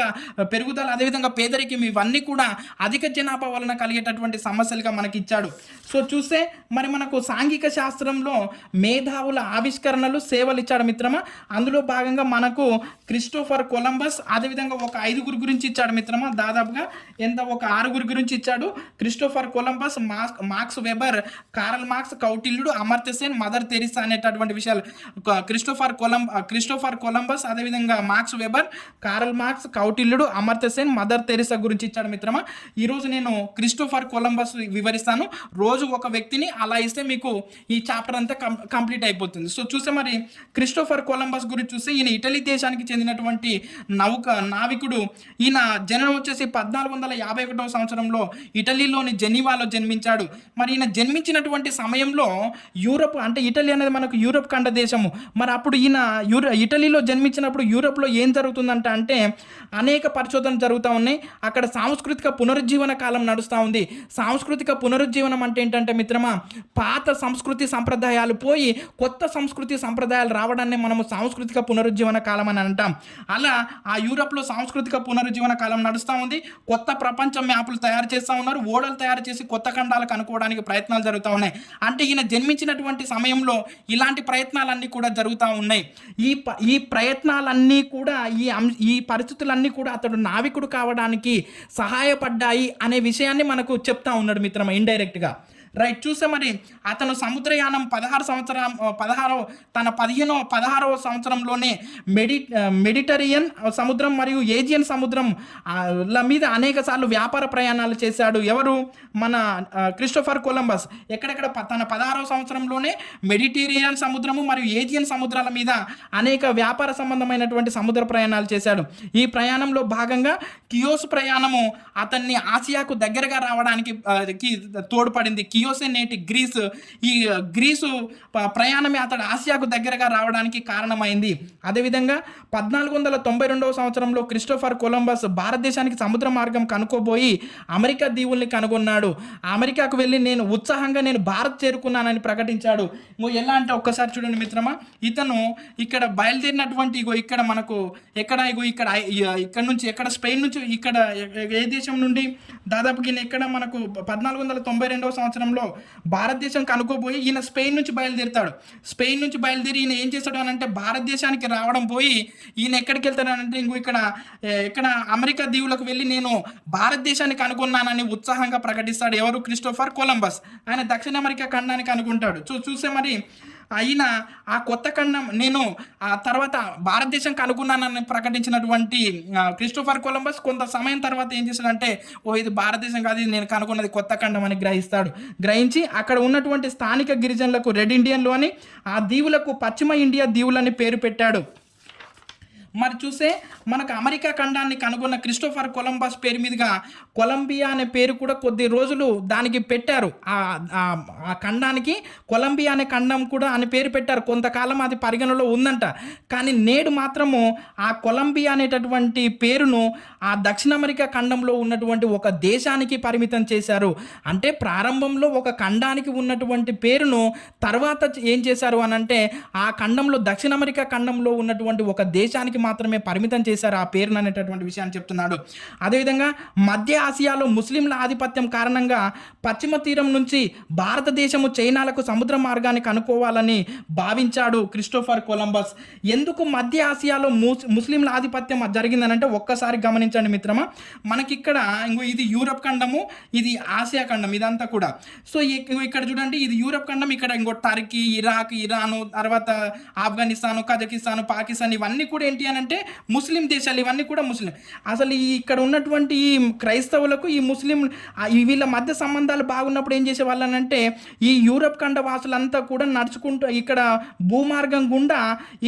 పెరుగుదల, అదేవిధంగా పేదరికం, ఇవన్నీ కూడా అధిక జనాభా వలన కలిగేటటువంటి సమస్యలుగా మనకి ఇచ్చాడు. సో చూస్తే మరి మనకు సాంఘిక శాస్త్రంలో మేధావుల ఆవిష్కరణలు, సేవలు ఇచ్చాడు మిత్రమా. అందులో భాగంగా మనకు క్రిస్టోఫర్ కొలంబస్, అదేవిధంగా ఒక 5 గురించి ఇచ్చాడు మిత్రమా. దాదాపుగా ఒక 6 గురించి ఇచ్చాడు. Christopher Columbus, Max Weber, Karl Marx, కౌటిల్యుడు, అమర్త్య సేన్, మదర్ తెరిసా అనేటటువంటి విషయాలు. క్రిస్టోఫర్ కొలంబస్, అదేవిధంగా మార్క్స్ వెబర్, కార్ల్ మార్క్స్, కౌటిల్యుడు, అమర్త్య సేన్, మదర్ తెరిసా గురించి ఇచ్చాడు మిత్రమా. ఈరోజు నేను క్రిస్టోఫర్ కొలంబస్ వివరిస్తాను. రోజు ఒక వ్యక్తిని అలా ఇస్తే మీకు ఈ చాప్టర్ అంతా కంప్లీట్ అయిపోతుంది. సో చూస్తే మరి క్రిస్టోఫర్ కొలంబస్ గురించి చూస్తే ఈయన ఇటలీ దేశానికి చెందినటువంటి నావికుడు. ఈయన జననం వచ్చేసి 1451 సంవత్సరంలో ఇటలీలోని జెనీవాలో జన్మించాడు. మరి ఈయన జన్మించినటువంటి సమయంలో యూరప్ అంటే ఇటలీ అనేది మనకు యూరప్ ఖండ దేశము. మరి అప్పుడు ఈయన ఇటలీలో జన్మించినప్పుడు యూరప్లో ఏం జరుగుతుందంట అంటే అనేక పరిశోధనలు జరుగుతూ ఉన్నాయి. అక్కడ సాంస్కృతిక పునరుజ్జీవన కాలం నడుస్తూ ఉంది. సాంస్కృతిక పునరుజ్జీవనం అంటే ఏంటంటే మిత్రమా, పాత సంస్కృతి సంప్రదాయాలు పోయి కొత్త సంస్కృతి సంప్రదాయాలు రావడాన్ని మనము సాంస్కృతిక పునరుజ్జీవన కాలం అని అంటాం. అలా ఆ యూరప్లో సాంస్కృతిక పునరుజ్జీవన కాలం నడుస్తూ ఉంది. కొత్త ప్రపంచ మ్యాపులు తయారు చేస్తూ ఉన్నారు. ఓడలు తయారు చేసి కొత్త ఖండాలకు అనుకోవడానికి ప్రయత్నాలు జరుగుతూ ఉన్నాయి. అంటే ఈయన జన్మించినటువంటి సమయంలో ఇలాంటి ప్రయత్నాలన్నీ కూడా జరుగుతూ ఉన్నాయి. ఈ ప్రయత్నాలన్నీ కూడా ఈ పరిస్థితులన్నీ కూడా అతడు నావికుడు కావడానికి సహాయపడ్డాయి అనే విషయాన్ని మనకు చెప్తా ఉన్నాడు మిత్రమా ఇండైరెక్ట్గా. రైట్. చూస్తే మరి అతను సముద్రయానం 16వ సంవత్సరంలోనే మెడిటరేనియన్ సముద్రం మరియు ఏజియన్ సముద్రం మీద అనేక సార్లు వ్యాపార ప్రయాణాలు చేశాడు. ఎవరు? మన క్రిస్టోఫర్ కొలంబస్. ఎక్కడెక్కడ తన 16వ సంవత్సరంలోనే మెడిటరేనియన్ సముద్రము మరియు ఏజియన్ సముద్రాల మీద అనేక వ్యాపార సంబంధమైనటువంటి సముద్ర ప్రయాణాలు చేశాడు. ఈ ప్రయాణంలో భాగంగా కియోస్ ప్రయాణము అతన్ని ఆసియాకు దగ్గరగా రావడానికి తోడ్పడింది. కియోసే నేటి గ్రీసు. ఈ గ్రీసు ప్రయాణమే అతడు ఆసియాకు దగ్గరగా రావడానికి కారణమైంది. అదేవిధంగా 1492 సంవత్సరంలో క్రిస్టోఫర్ కొలంబస్ భారతదేశానికి సముద్ర మార్గం కనుక్కోబోయి అమెరికా దీవుల్ని కనుగొన్నాడు. అమెరికాకు వెళ్ళి నేను భారత్ చేరుకున్నానని ప్రకటించాడు. ఎలా అంటే ఒక్కసారి చూడండి మిత్రమా, ఇతను ఇక్కడ బయలుదేరినటువంటి ఇక్కడ మనకు ఇక్కడ నుంచి స్పెయిన్ నుంచి ఇక్కడ ఏ దేశం నుండి దాదాపు ఇక్కడ మనకు 1492 సంవత్సరంలో భారతదేశం కనుక్కోబోయి ఈయన స్పెయిన్ నుంచి బయలుదేరుతాడు. స్పెయిన్ నుంచి బయలుదేరి ఈయన ఏం చేస్తాడు అని అంటే భారతదేశానికి రావడం పోయి ఈయన ఎక్కడికి వెళ్తాడనంటే ఇక్కడ అమెరికా దీవులకు వెళ్ళి నేను భారతదేశాన్ని కనుగొన్నానని ఉత్సాహంగా ప్రకటిస్తాడు. ఎవరు? Christopher Columbus. ఆయన దక్షిణ అమెరికా ఖండాన్ని కనుగొంటాడు. చూస్తే మరి అయినా ఆ కొత్త ఖండం నేను ఆ తర్వాత భారతదేశం కనుగొన్నానని ప్రకటించినటువంటి క్రిస్టోఫర్ కొలంబస్ కొంత సమయం తర్వాత ఏం చేశాడంటే ఇది భారతదేశం కాదు, ఇది నేను కనుగొన్నది కొత్త ఖండం అని గ్రహించి అక్కడ ఉన్నటువంటి స్థానిక గిరిజనులకు రెడ్ ఇండియన్లు అని, ఆ దీవులకు పశ్చిమ ఇండియా దీవులని పేరు పెట్టాడు. మరి చూస్తే మనకు అమెరికా ఖండాన్ని కనుగొన్న క్రిస్టోఫర్ కొలంబస్ పేరు మీదుగా కొలంబియా అనే పేరు కూడా కొద్ది రోజులు దానికి పెట్టారు. ఆ ఖండానికి కొలంబియా అనే ఖండం కూడా అని పేరు పెట్టారు. కొంతకాలం అది పరిగణలో ఉందంట. కానీ నేడు మాత్రము ఆ కొలంబియా అనేటటువంటి పేరును ఆ దక్షిణ అమెరికా ఖండంలో ఉన్నటువంటి ఒక దేశానికి పరిమితం చేశారు. అంటే ప్రారంభంలో ఒక ఖండానికి ఉన్నటువంటి పేరును తర్వాత ఏం చేశారు అని అంటే ఆ ఖండంలో దక్షిణ అమెరికా ఖండంలో ఉన్నటువంటి ఒక దేశానికి మాత్రమే పరిమితం చేశారు ఆ పేరును అనేటటువంటి విషయాన్ని చెప్తున్నాడు. అదేవిధంగా మధ్య ఆసియాలో ముస్లింల ఆధిపత్యం కారణంగా పశ్చిమ తీరం నుంచి భారతదేశము చైనాలకు సముద్ర మార్గాన్ని కనుక్కోవాలని భావించాడు క్రిస్టోఫర్ కొలంబస్. ఎందుకు మధ్య ఆసియాలో ముస్లింల ఆధిపత్యం జరిగిందనంటే ఒక్కసారి గమనించండి మిత్రమా, మనకిక్కడ ఇది యూరప్ ఖండము, ఇది ఆసియా ఖండం, ఇదంతా కూడా. సో ఇక్కడ చూడండి, ఇది యూరప్ ఖండం, ఇక్కడ టర్కీ, ఇరాక్, ఇరాను, తర్వాత ఆఫ్ఘనిస్తాను, కజకిస్తాను, పాకిస్తాన్, ఇవన్నీ కూడా ఏంటి అని అంటే ముస్లిం దేశాలు, ఇవన్నీ కూడా ముస్లిం. అసలు ఇక్కడ ఉన్నటువంటి ఈ క్రైస్తవులకు ఈ ముస్లిం వీళ్ళ మధ్య సంబంధాలు బాగున్నప్పుడు ఏం చేసేవాళ్ళనంటే ఈ యూరప్ ఖండ వాసులంతా కూడా నడుచుకుంటూ ఇక్కడ భూమార్గం గుండా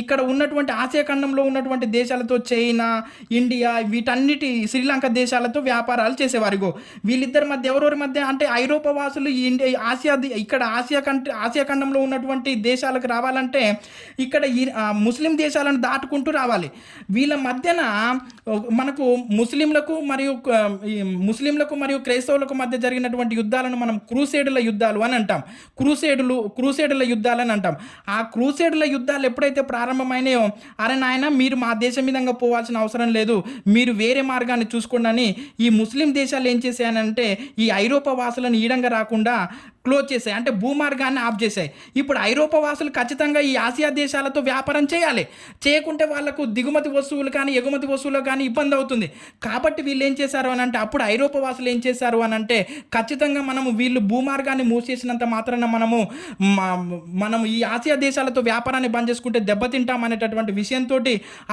ఇక్కడ ఉన్నటువంటి ఆసియా ఖండంలో ఉన్నటువంటి దేశాలతో, చైనా, ఇండియా, వీటన్నిటి, శ్రీలంక దేశాలతో వ్యాపారాలు చేసేవారు. వీళ్ళిద్దరి మధ్య ఎవరెవరి మధ్య అంటే ఐరోపా వాసులు ఇక్కడ ఆసియా ఖండంలో ఉన్నటువంటి దేశాలకు రావాలంటే ఇక్కడ ముస్లిం దేశాలను దాటుకుంటూ రావాలి. వీళ్ళ మధ్యన మనకు ముస్లింలకు మరియు క్రైస్తవులకు మధ్య జరిగినటువంటి యుద్ధాలను మనం క్రూసేడుల యుద్ధాలు అని అంటాం. క్రూసేడుల యుద్ధాలు అని అంటాం. ఆ క్రూసేడుల యుద్ధాలు ఎప్పుడైతే ప్రారంభమైనాయో, అరే నాయన మీరు మా దేశం మీదంగా పోవాల్సిన అవసరం లేదు, మీరు వేరే మార్గాన్ని చూసుకోండి అని ఈ ముస్లిం దేశాలు ఏం చేశాయనంటే ఈ ఐరోపా వాసులను ఈడంగా రాకుండా క్లోజ్ చేశాయి, అంటే భూమార్గాన్ని ఆఫ్ చేశాయి. ఇప్పుడు ఐరోపా వాసులు ఖచ్చితంగా ఈ ఆసియా దేశాలతో వ్యాపారం చేయాలి, చేయకుంటే వాళ్ళకు దిగుమతి వస్తువులు కానీ ఎగుమతి వస్తువులు కానీ ఇబ్బంది అవుతుంది. కాబట్టి వీళ్ళు ఏం చేశారు అని అంటే అప్పుడు ఐరోపా వాసులు ఏం చేశారు అని అంటే ఖచ్చితంగా వీళ్ళు భూమార్గాన్ని మూసేసినంత మాత్రాన మనము ఈ ఆసియా దేశాలతో వ్యాపారాన్ని బంద్ చేసుకుంటే దెబ్బతింటాం అనేటటువంటి విషయంతో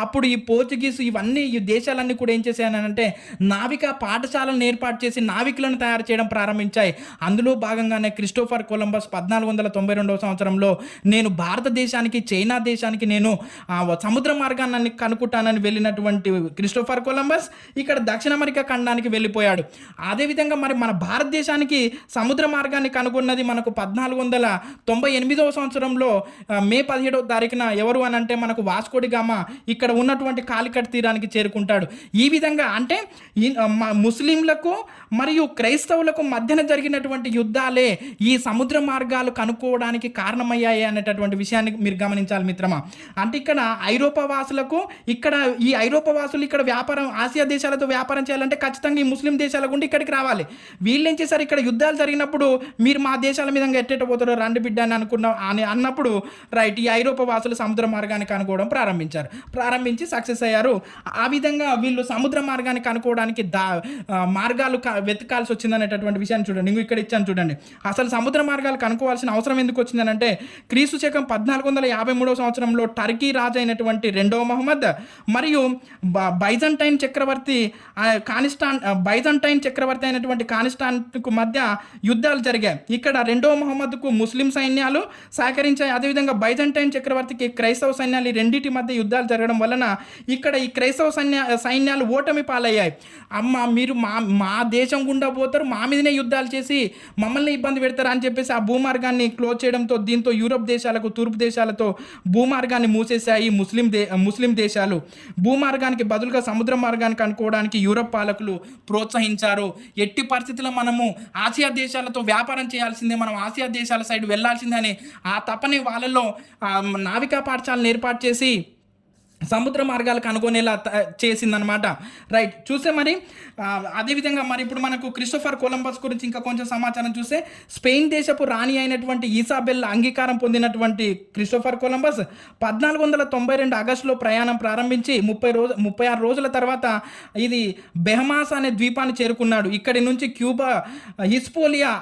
అప్పుడు ఈ పోర్చుగీస్ ఇవన్నీ ఈ దేశాలన్నీ కూడా ఏం చేశాయనంటే నావికా పాఠశాలను ఏర్పాటు చేసి నావికులను తయారు చేయడం ప్రారంభించాయి. అందులో భాగంగానే క్రిస్టోఫర్ కొలంబస్ 1492 సంవత్సరంలో నేను భారతదేశానికి, చైనా దేశానికి నేను సముద్ర మార్గాన్ని కనుక్కుంటానని వెళ్ళినటువంటి క్రిస్టోఫర్ కొలంబస్ ఇక్కడ దక్షిణ అమెరికా ఖండానికి వెళ్ళిపోయాడు. అదేవిధంగా మరి మన భారతదేశానికి సముద్ర మార్గాన్ని కనుగొన్నది మనకు 1498 సంవత్సరంలో మే 17వ తారీఖున ఎవరు అని అంటే మనకు వాస్కోడి గామా ఇక్కడ ఉన్నటువంటి కాలికట్ తీరానికి చేరుకుంటాడు. ఈ విధంగా అంటే ముస్లింలకు మరియు క్రైస్తవులకు మధ్యన జరిగినటువంటి యుద్ధాలే ఈ సముద్ర మార్గాలు కనుక్కోవడానికి కారణమయ్యాయి అనేటటువంటి విషయాన్ని మీరు గమనించాలి మిత్రమా. అంటే ఇక్కడ ఐరోపా వాసులకు ఈ ఐరోపా వాసులు ఇక్కడ వ్యాపారం, ఆసియా దేశాలతో వ్యాపారం చేయాలంటే ఖచ్చితంగా ఈ ముస్లిం దేశాల గుండా ఇక్కడికి రావాలి. వీళ్ళు ఏం చేశారు, ఇక్కడ యుద్ధాలు జరిగినప్పుడు మీరు మా దేశాల మీద ఎట్టేటపోతారో రండి బిడ్డ అని అన్నప్పుడు రైట్ ఈ ఐరోపా వాసులు సముద్ర మార్గాన్ని కనుక్కోవడం ప్రారంభించి సక్సెస్ అయ్యారు. ఆ విధంగా వీళ్ళు సముద్ర మార్గాన్ని కనుక్కోవడానికి మార్గాలు వెతకాల్సి వచ్చిందనేటటువంటి విషయాన్ని చూడండి. ఇంకో ఇక్కడ ఇచ్చాను చూడండి. అసలు సముద్ర మార్గాలు కనుక్కోవాల్సిన అవసరం ఎందుకు వచ్చిందనంటే క్రీస్తు శకం 1453 సంవత్సరంలో టర్కీ రాజు అయినటువంటి రెండవ మహమ్మద్ మరియు బైజంటైన్ చక్రవర్తి అయినటువంటి కానిస్టాన్కు మధ్య యుద్ధాలు జరిగాయి. ఇక్కడ రెండవ మహమ్మద్కు ముస్లిం సైన్యాలు సహకరించాయి. అదేవిధంగా బైజంటైన్ చక్రవర్తికి క్రైస్తవ సైన్యాలు, ఈ రెండింటి మధ్య యుద్ధాలు జరగడం వలన ఇక్కడ ఈ క్రైస్తవ సైన్యాలు ఓటమి పాలయ్యాయి. మీరు మా దేశం గుండా పోతారు, మా మీదనే యుద్ధాలు చేసి మమ్మల్ని ఇబ్బంది పెడతారా అని చెప్పేసి ఆ భూమార్గాన్ని క్లోజ్ చేయడంతో దీంతో యూరప్ దేశాలకు, తూర్పు దేశాలతో భూమార్గాన్ని మూసేశాయి ముస్లిం దేశాలు. భూమార్గానికి బదులుగా సముద్ర మార్గాన్ని కనుక్కోవడానికి యూరప్ పాలకులు ప్రోత్సహించారు. ఎట్టి పరిస్థితుల్లో మనము ఆసియా దేశాలతో వ్యాపారం చేయాల్సిందే, మనం ఆసియా దేశాల సైడ్ వెళ్ళాల్సిందని ఆ తపని వాళ్ళలో నావికా పాఠశాలను ఏర్పాటు చేసి సముద్ర మార్గాలు కనుగొనేలా చేసిందనమాట. రైట్, చూస్తే మరి అదేవిధంగా మరి ఇప్పుడు మనకు క్రిస్టోఫర్ కొలంబస్ గురించి ఇంకా కొంచెం సమాచారం చూస్తే స్పెయిన్ దేశపు రాణి అయినటువంటి ఈసాబెల్లా అంగీకారం పొందినటువంటి క్రిస్టోఫర్ కొలంబస్ 1492 ఆగస్టులో ప్రయాణం ప్రారంభించి 36 రోజుల తర్వాత ఇది బెహమాస్ అనే ద్వీపాన్ని చేరుకున్నాడు. ఇక్కడి నుంచి క్యూబా హిస్పోలియా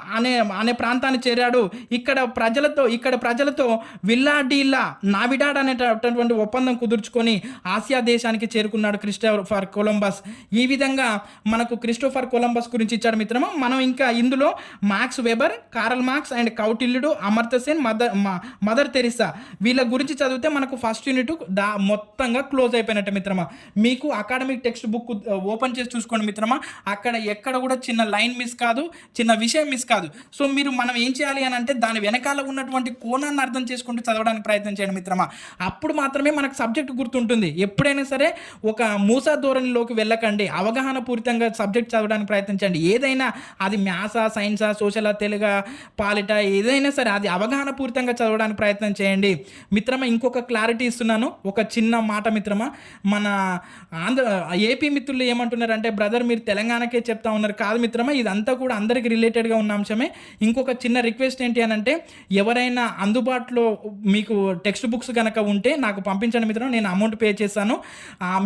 అనే ప్రాంతాన్ని చేరాడు. ఇక్కడ ప్రజలతో విల్లాడీలా నావిడాడ్ అనేటటువంటి ఒప్పందం కుదుర్చుకొని ఆసియా దేశానికి చేరుకున్నాడు క్రిస్టోఫర్ కొలంబస్. ఈ విధంగా మనకు క్రిస్టోఫర్ కొలంబస్ గురించి ఇచ్చాడు మిత్రమా. మనం ఇంకా ఇందులో Max Weber, Karl Marx and కౌటిల్యుడు, అమర్త్య సేన్, మదర్ తెరిసా వీళ్ళ గురించి చదివితే మనకు ఫస్ట్ యూనిట్ మొత్తంగా క్లోజ్ అయిపోయినట్టు మిత్రమా. మీకు అకాడమిక్ టెక్స్ట్ బుక్ ఓపెన్ చేసి చూసుకోండి మిత్రమా. అక్కడ ఎక్కడ కూడా చిన్న లైన్ మిస్ కాదు, చిన్న విషయం మిస్ కాదు. సో మనం ఏం చేయాలి అని అంటే దాని వెనకాల ఉన్నటువంటి కోణాన్ని అర్థం చేసుకుంటూ చదవడానికి ప్రయత్నం చేయండి మిత్రమా. అప్పుడు మాత్రమే మనకు సబ్జెక్ట్ గుర్తుంటుంది. ఎప్పుడైనా సరే ఒక మూసా ధోరణిలోకి వెళ్ళకండి, అవగాహన పూరితంగా సబ్జెక్ట్ చదవడానికి ప్రయత్నించండి. ఏదైనా అది మ్యాథ్సా, సైన్సా, సోషలా, తెలుగా, పాలిటా, ఏదైనా సరే అది అవగాహన పూరితంగా చదవడానికి ప్రయత్నం చేయండి మిత్రమా. ఇంకొక క్లారిటీ ఇస్తున్నాను, ఒక చిన్న మాట మిత్రమా. మన ఏపీ మిత్రులు ఏమంటున్నారంటే బ్రదర్ మీరు తెలంగాణకే చెప్తా ఉన్నారు. కాదు మిత్రమా, ఇదంతా కూడా అందరికి రిలేటెడ్గా ఉన్న అంశమే. ఇంకొక చిన్న రిక్వెస్ట్ ఏంటి అని అంటే ఎవరైనా అందుబాటులో మీకు టెక్స్ట్ బుక్స్ కనుక ఉంటే నాకు పంపించండి మిత్రం, నేను అమౌంట్ అమౌంట్ పే చేశాను.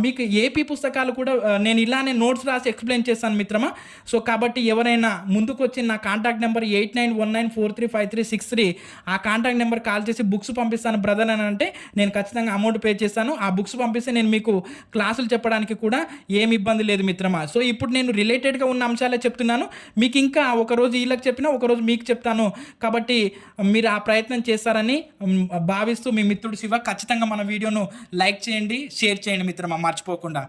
మీకు ఏపీ పుస్తకాలు కూడా నేను ఇలానే నోట్స్ రాసి ఎక్స్ప్లెయిన్ చేశాను మిత్రమా. సో కాబట్టి ఎవరైనా ముందుకు వచ్చి నా కాంటాక్ట్ నెంబర్ 8919435363 ఆ కాంటాక్ట్ నెంబర్ కాల్ చేసి బుక్స్ పంపిస్తాను బ్రదర్ అని అంటే నేను ఖచ్చితంగా అమౌంట్ పే చేస్తాను. ఆ బుక్స్ పంపిస్తే నేను మీకు క్లాసులు చెప్పడానికి కూడా ఏమి ఇబ్బంది లేదు మిత్రమా. సో ఇప్పుడు నేను రిలేటెడ్గా ఉన్న అంశాలే చెప్తున్నాను. మీకు ఇంకా ఒకరోజు వీళ్ళకి చెప్పినా ఒకరోజు మీకు చెప్తాను. కాబట్టి మీరు ఆ ప్రయత్నం చేస్తారని భావిస్తూ మీ మిత్రుడు శివ. ఖచ్చితంగా మన వీడియోను లైక్ చేయండి, షేర్ చేయండి మిత్రమా, మర్చిపోకుండా.